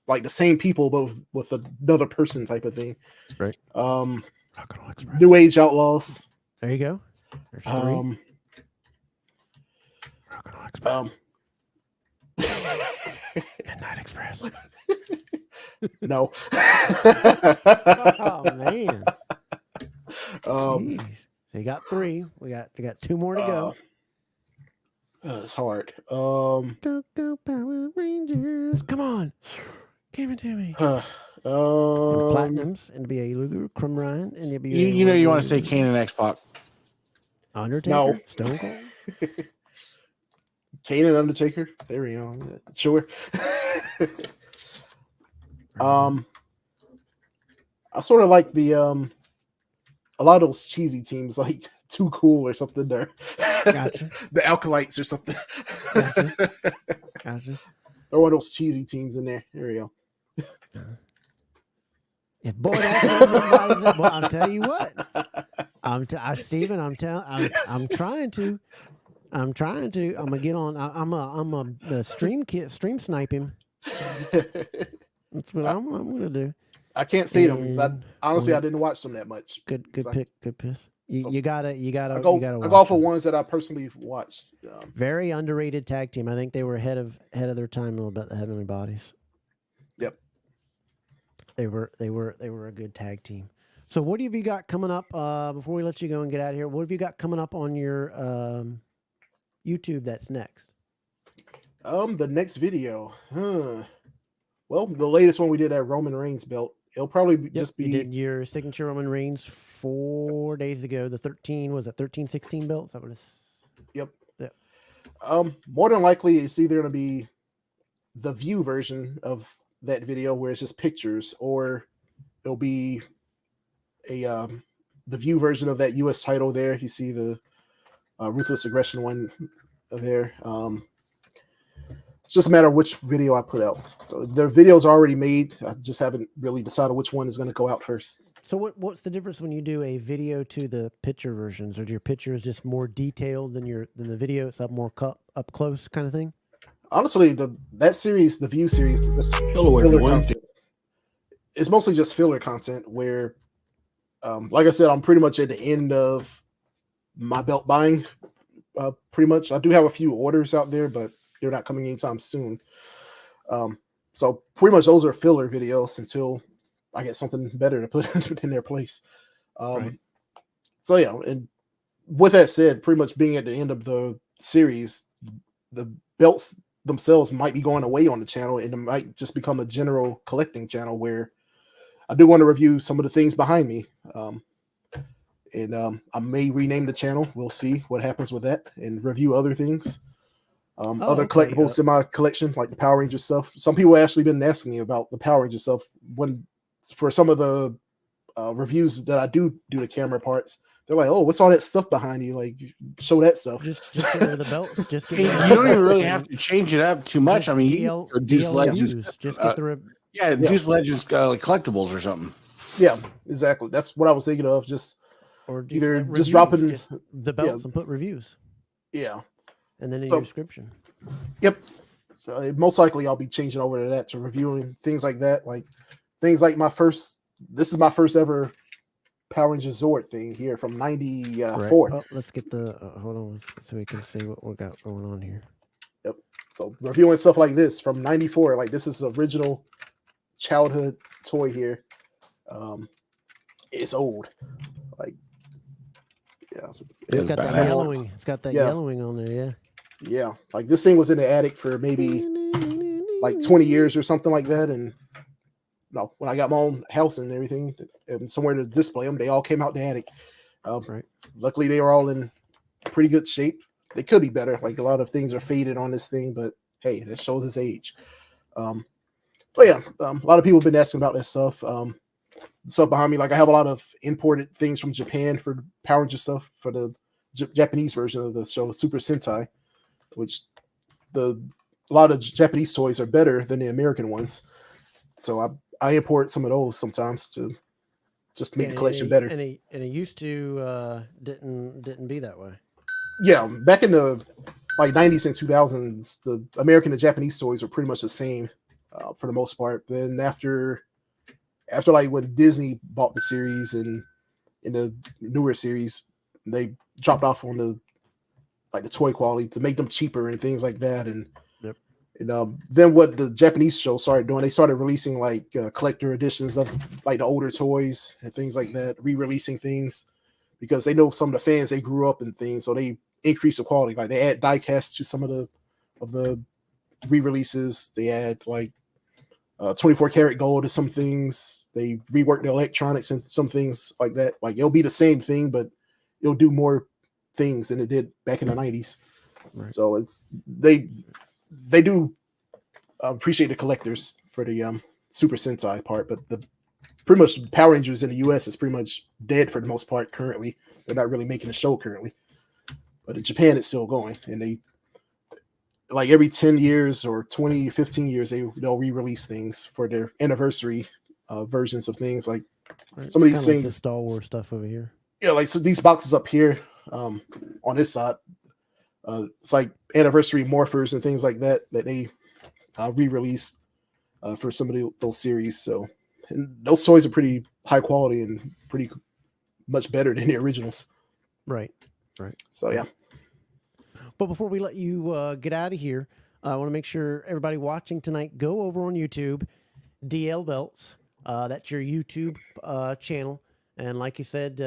like the same people, but with another person type of thing. Right. New Age Outlaws. There you go. There's 3. Midnight Express. No. Oh man. Jeez. So you got 3. We got 2 more to go. It's hard. Go Power Rangers! Come on, give it to me. Platinums, NBA Luger, Crumb Ryan, NBA. You want to say Kane and X-Pac. Undertaker, Stone Cold. Kane and Undertaker. There we go. Sure. I sort of like the a lot of those cheesy teams like Too Cool or something there. Gotcha. The Alkalites or something. Gotcha. Throw one of those cheesy teams in there. There we go. If boy, that's well, I'll tell you what. Steven, I'm trying to. I'm gonna get on. I'm a stream snipe him. That's what I'm gonna do. I can't see them because honestly I didn't watch them that much. Good pick. Good pick. You gotta. I go for ones that I personally watched. Very underrated tag team. I think they were ahead of their time a little bit. The Heavenly Bodies. Yep. They were a good tag team. So what have you got coming up? Before we let you go and get out of here, what have you got coming up on your YouTube? That's next. The next video. Well, the latest one we did at Roman Reigns belt. It'll probably just be. You did your signature Roman Reigns 4 days ago. The 13-16 belt? Is that what it's? Yep. Yeah. More than likely, it's either going to be the view version of that video where it's just pictures, or it'll be the view version of that U.S. title there. You see the Ruthless Aggression one there. It's just a matter of which video I put out. The videos are already made. I just haven't really decided which one is going to go out first. So what's the difference when you do a video to the picture versions? Or your picture is just more detailed than the video? It's up more up close kind of thing. Honestly, that series, the View series, is Hello, filler everyone. content. It's mostly just filler content where, like I said, I'm pretty much at the end of my belt buying. Pretty much, I do have a few orders out there, but they're not coming anytime soon. So pretty much those are filler videos until I get something better to put in their place. Right. So yeah, and with that said, pretty much being at the end of the series, the belts themselves might be going away on the channel, and it might just become a general collecting channel where I do want to review some of the things behind me. I may rename the channel. We'll see what happens with that, and review other things. Other collectibles in my collection, like the Power Ranger stuff. Some people actually been asking me about the Power Ranger stuff. For some of the reviews that I do the camera parts, they're like, "Oh, what's all that stuff behind you? Like, show that stuff." Just get rid of the belts. Just get You rid of don't even really have to change it up too much. Just I mean, DL, or DEUS DL Legends. views. Just get the DEUS Legends like collectibles or something. Yeah, exactly. That's what I was thinking of. Just either just reviews, dropping just the belts and put reviews. Yeah, and then in your description. Yep. So most likely I'll be changing over to that, to reviewing things like that, like things like this is my first ever Power Ranger Zord thing here from '94. Right. Oh, let's get the hold on so we can see what we got going on here. Yep. So reviewing stuff like this from '94, like this is the original childhood toy here. It's old. Like, yeah. It's got that yellowing. It's got that yellowing on there, yeah. Yeah, like this thing was in the attic for maybe like 20 years or something like that. And no, when I got my own house and everything and somewhere to display them, they all came out the attic. Right. Luckily, they were all in pretty good shape. They could be better. Like a lot of things are faded on this thing, but hey, that shows its age. But yeah, a lot of people have been asking about that stuff. Stuff behind me, like I have a lot of imported things from Japan for Power Ranger stuff for the Japanese version of the show, Super Sentai, which a lot of Japanese toys are better than the American ones. So I import some of those sometimes to just make the collection better. And it used to didn't be that way. Yeah, back in the like 90s and 2000s, the American and Japanese toys were pretty much the same for the most part. Then after like when Disney bought the series and in the newer series, they dropped off on the toy quality to make them cheaper and things like that. And then what the Japanese show started doing, they started releasing like collector editions of like the older toys and things like that, re-releasing things because they know some of the fans, they grew up in things, so they increase the quality. Like they add die casts to some of the re-releases. They add like 24 karat gold to some things. They rework the electronics and some things like that. Like it'll be the same thing, but it'll do more things than it did back in the 90s. Right. So they do appreciate the collectors for the Super Sentai part, but the pretty much Power Rangers in the US is pretty much dead for the most part currently. They're not really making a show currently, but in Japan it's still going, and they like every 10 years or 20, 15 years they'll re-release things for their anniversary versions of things. Like some of these things, like the Star Wars stuff over here. Yeah, like so these boxes up here on this side, it's like anniversary morphers and things like that they re-release for some of those series. So and those toys are pretty high quality and pretty much better than the originals. Right. So yeah. But before we let you get out of here, I want to make sure everybody watching tonight, go over on YouTube, DL Belts. That's your YouTube channel. And like you said,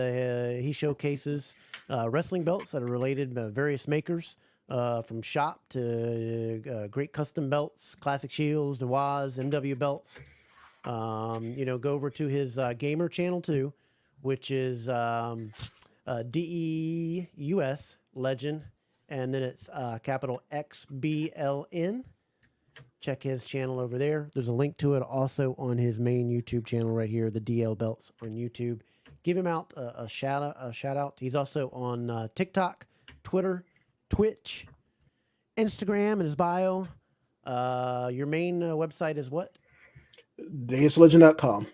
he showcases wrestling belts that are related to various makers, from shop to great custom belts, classic shields, DEUS, MW belts. Go over to his gamer channel too, which is DEUS Legend. And then it's capital XBLN. Check his channel over there. There's a link to it also on his main YouTube channel right here, the DL Belts on YouTube. Give him out a shout out. He's also on TikTok, Twitter, Twitch, Instagram, in his bio. Your main website is what? DeusLegend.com.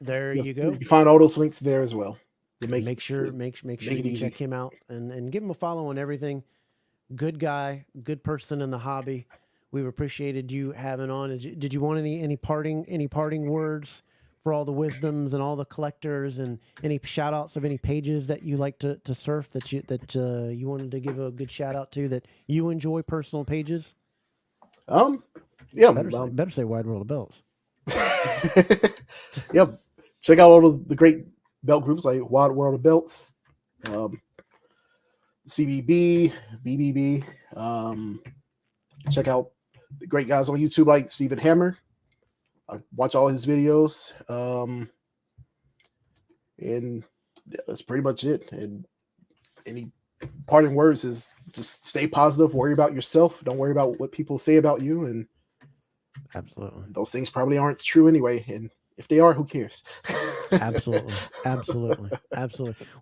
There you go. You can find all those links there as well. Make sure you check him out and give him a follow on everything. Good guy, good person in the hobby. We've appreciated you having on. Did you want any parting words for all the wisdoms and all the collectors, and any shout outs of any pages that you like to surf that you wanted to give a good shout out to, that you enjoy, personal pages? Yeah, better say Wide World of Belts. Yeah, check out all the great belt groups like Wide World of Belts, CBB, BBB. Check out the great guys on YouTube like Steven Hammer. I watch all his videos. And yeah, that's pretty much it. And any parting words is just stay positive, worry about yourself, don't worry about what people say about you. And absolutely, those things probably aren't true anyway. And if they are, who cares? Absolutely.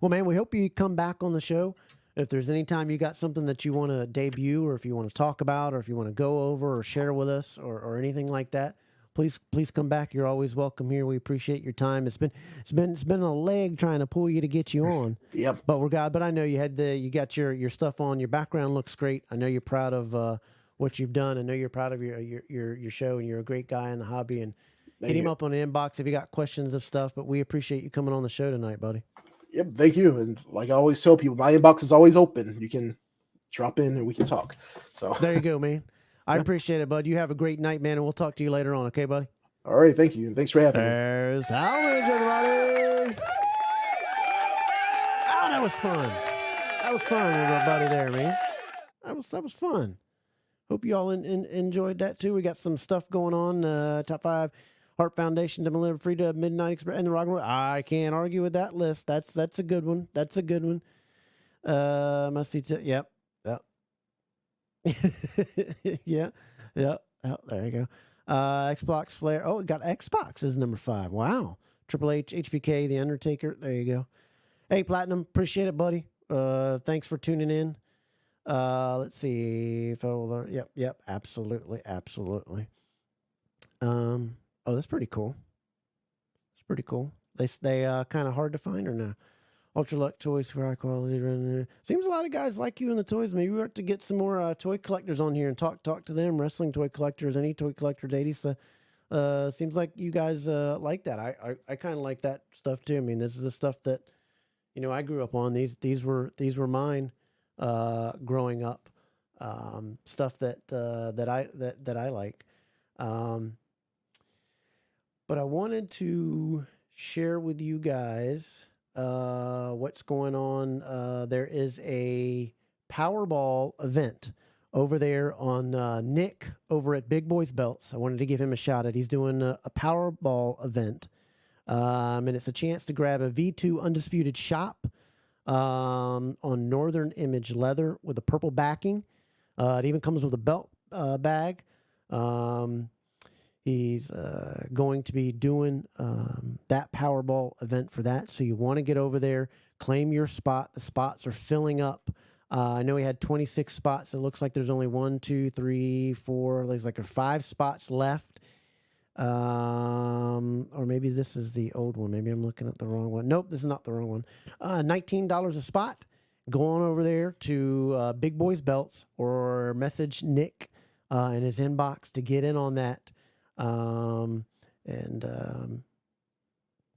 Well, man, we hope you come back on the show. If there's any time you got something that you want to debut, or if you want to talk about, or if you want to go over or share with us, or anything like that, please come back. You're always welcome here. We appreciate your time. It's been a leg trying to pull you to get you on. Yep. But I know you got your stuff on. Your background looks great. I know you're proud of what you've done. I know you're proud of your show, and you're a great guy in the hobby. And hit him up on the inbox if you got questions of stuff. But we appreciate you coming on the show tonight, buddy. Yep, thank you. And like I always tell people, my inbox is always open. You can drop in and we can talk. So there you go, man. I appreciate it, bud. You have a great night, man, and we'll talk to you later on. Okay, buddy? All right, thank you. And thanks for having me. There's Talmadge, everybody. Oh, that was fun. That was fun with our buddy there, man. That was fun. Hope you all enjoyed that too. We got some stuff going on. Top 5 Heart Foundation, Deliver Free to Midnight Express, and the Rock and Roll. I can't argue with that list. That's a good one. That's a good one. Must see. Yep. Yeah. Oh, there you go. Xbox Flair. Oh, it got Xbox as number 5. Wow. Triple H, HBK, The Undertaker. There you go. Hey, Platinum. Appreciate it, buddy. Thanks for tuning in. Let's see. Yep. Absolutely. Oh, that's pretty cool. It's pretty cool. They kind of hard to find or no? Ultralux toys for high quality. Seems a lot of guys like you in the toys. Maybe we have to get some more toy collectors on here and talk to them. Wrestling toy collectors, any toy collectors, 80s. Seems like you guys like that. I kind of like that stuff too. I mean, this is the stuff that I grew up on. These were mine growing up. Stuff that I like. But I wanted to share with you guys what's going on. There is a Powerball event over there on Nick over at Big Boys Belts. I wanted to give him a shout out. He's doing a Powerball event. And it's a chance to grab a V2 Undisputed Shop on Northern Image leather with a purple backing. It even comes with a belt bag. He's going to be doing that Powerball event for that. So you want to get over there, claim your spot. The spots are filling up. I know he had 26 spots. It looks like there's only 1, 2, 3, 4. There's like 5 spots left. Or maybe this is the old one. Maybe I'm looking at the wrong one. Nope, this is not the wrong one. $19 a spot. Go on over there to Big Boys Belts or message Nick in his inbox to get in on that.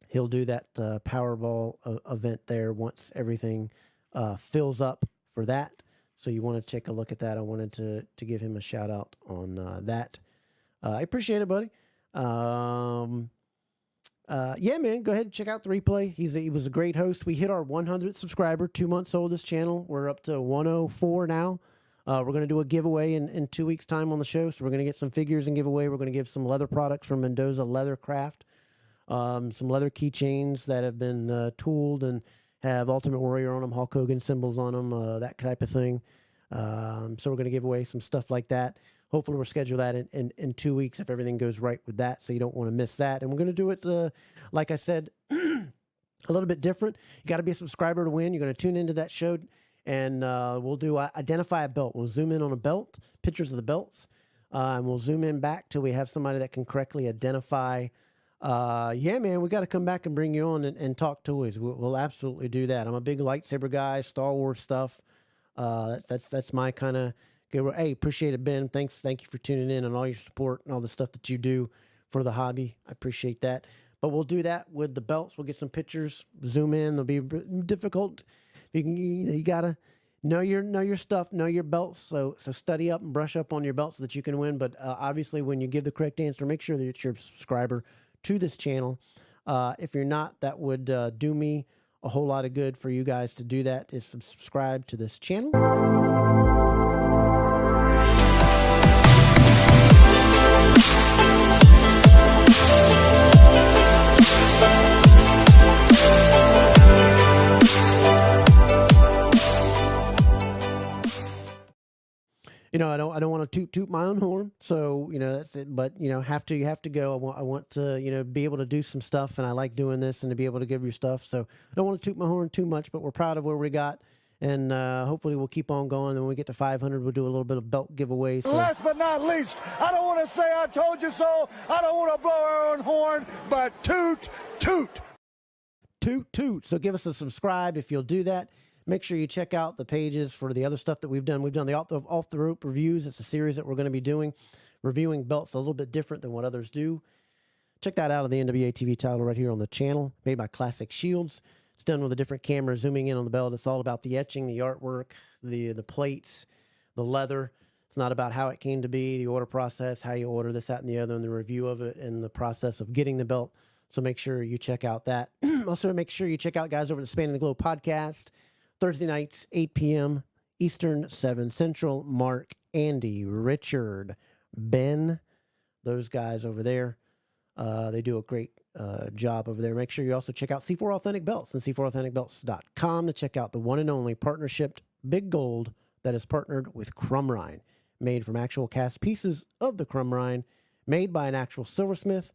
He'll do that Powerball event there once everything fills up for that. So you want to take a look at that. I wanted to give him a shout out on that. I appreciate it, buddy. Yeah, man, go ahead and check out the replay. He was a great host. We hit our 100th subscriber, 2 months old, this channel. We're up to 104 now. We're going to do a giveaway in 2 weeks' time on the show. So we're going to get some figures and give away. We're going to give some leather products from Mendoza Leathercraft, some leather keychains that have been tooled and have Ultimate Warrior on them, Hulk Hogan symbols on them, that type of thing. So we're going to give away some stuff like that. Hopefully we'll schedule that in 2 weeks if everything goes right with that. So you don't want to miss that. And we're going to do it, like I said, a little bit different. You got to be a subscriber to win. You're going to tune into that show. And we'll do identify a belt. We'll zoom in on a belt, pictures of the belts, and we'll zoom in back till we have somebody that can correctly identify Yeah, man, we got to come back and bring you on and talk toys. We'll absolutely do that. I'm a big lightsaber guy, Star Wars stuff. That's my kind of. Hey, appreciate it, Ben. Thank you for tuning in and all your support and all the stuff that you do for the hobby. I appreciate that. But we'll do that with the belts. We'll get some pictures, zoom in. They'll be difficult. You gotta know your stuff, know your belts. So study up and brush up on your belts so that you can win. But obviously, when you give the correct answer, make sure that you're a subscriber to this channel. If you're not, that would do me a whole lot of good for you guys to do that. Is subscribe to this channel. You know, I don't want to toot my own horn, so you know that's it. But you know, you have to go. I want to be able to do some stuff, and I like doing this and to be able to give you stuff. So I don't want to toot my horn too much, but we're proud of where we got, and hopefully we'll keep on going. And when we get to 500, we'll do a little bit of belt giveaway. So. Last but not least, I don't want to say I told you so. I don't want to blow our own horn, but toot, toot. Toot, toot. So give us a subscribe if you'll do that. Make sure you check out the pages for the other stuff that we've done. We've done the off the rope reviews. It's a series that we're going to be doing, reviewing belts a little bit different than what others do. Check that out of the NWA TV title right here on the channel, made by Classic Shields. It's done with a different camera zooming in on the belt. It's all about the etching, the artwork, the plates, the leather. It's not about how it came to be, the order process, how you order this, that, and the other, and the review of it, and the process of getting the belt. So make sure you check out that. Also, make sure you check out, guys, over the Spanning the Globe podcast. Thursday nights, 8 p.m. Eastern, 7 Central. Mark, Andy, Richard, Ben, those guys over there. They do a great job over there. Make sure you also check out C4 Authentic Belts and C4AuthenticBelts.com to check out the one and only partnership Big Gold that is partnered with Crumb Rind, made from actual cast pieces of the Crumb Rind, made by an actual silversmith,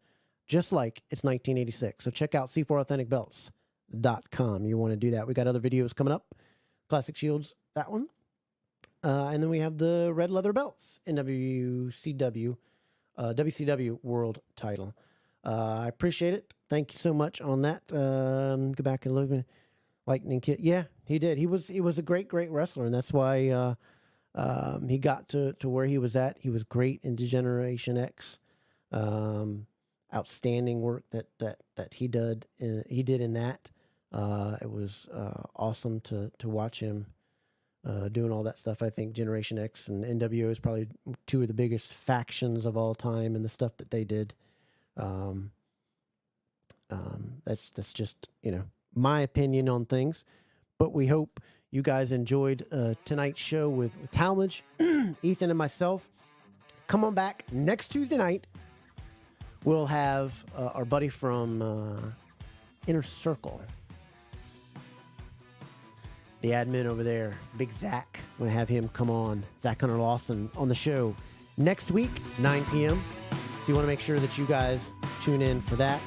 just like it's 1986. So check out C4AuthenticBelts.com. You want to do that. We got other videos coming up. Classic Shields, that one. And then we have the red leather belts in WCW World title. I appreciate it. Thank you so much on that. Go back and look at Lightning Kid. Yeah, he did. He was a great wrestler, and that's why he got to where he was at. He was great in Generation X. Outstanding work that he did in that. It was awesome to watch him doing all that stuff. I think Generation X and NWO is probably two of the biggest factions of all time, and the stuff that they did. That's just my opinion on things. But we hope you guys enjoyed tonight's show with Talmadge, Ethan, and myself. Come on back next Tuesday night. We'll have our buddy from Inner Circle, the admin over there, Big Zach. I'm going to have him come on, Zach Hunter Lawson, on the show next week, 9 p.m. So you want to make sure that you guys tune in for that.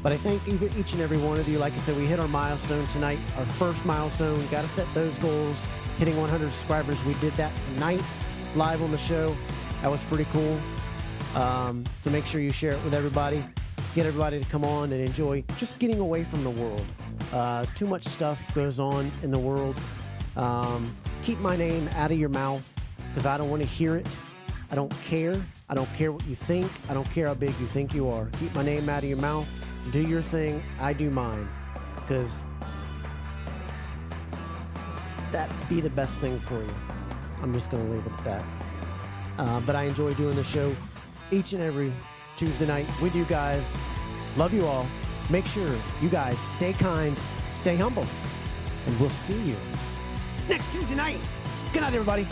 But I thank each and every one of you. Like I said, we hit our milestone tonight, our first milestone. Got to set those goals, hitting 100 subscribers. We did that tonight, live on the show. That was pretty cool. So make sure you share it with everybody. Get everybody to come on and enjoy just getting away from the world. Too much stuff goes on in the world. Keep my name out of your mouth because I don't want to hear it. I don't care. I don't care what you think. I don't care how big you think you are. Keep my name out of your mouth. Do your thing. I do mine because that'd be the best thing for you. I'm just going to leave it at that. But I enjoy doing the show each and every Tuesday night with you guys. Love you all. Make sure you guys stay kind, stay humble, and we'll see you next Tuesday night. Good night, everybody.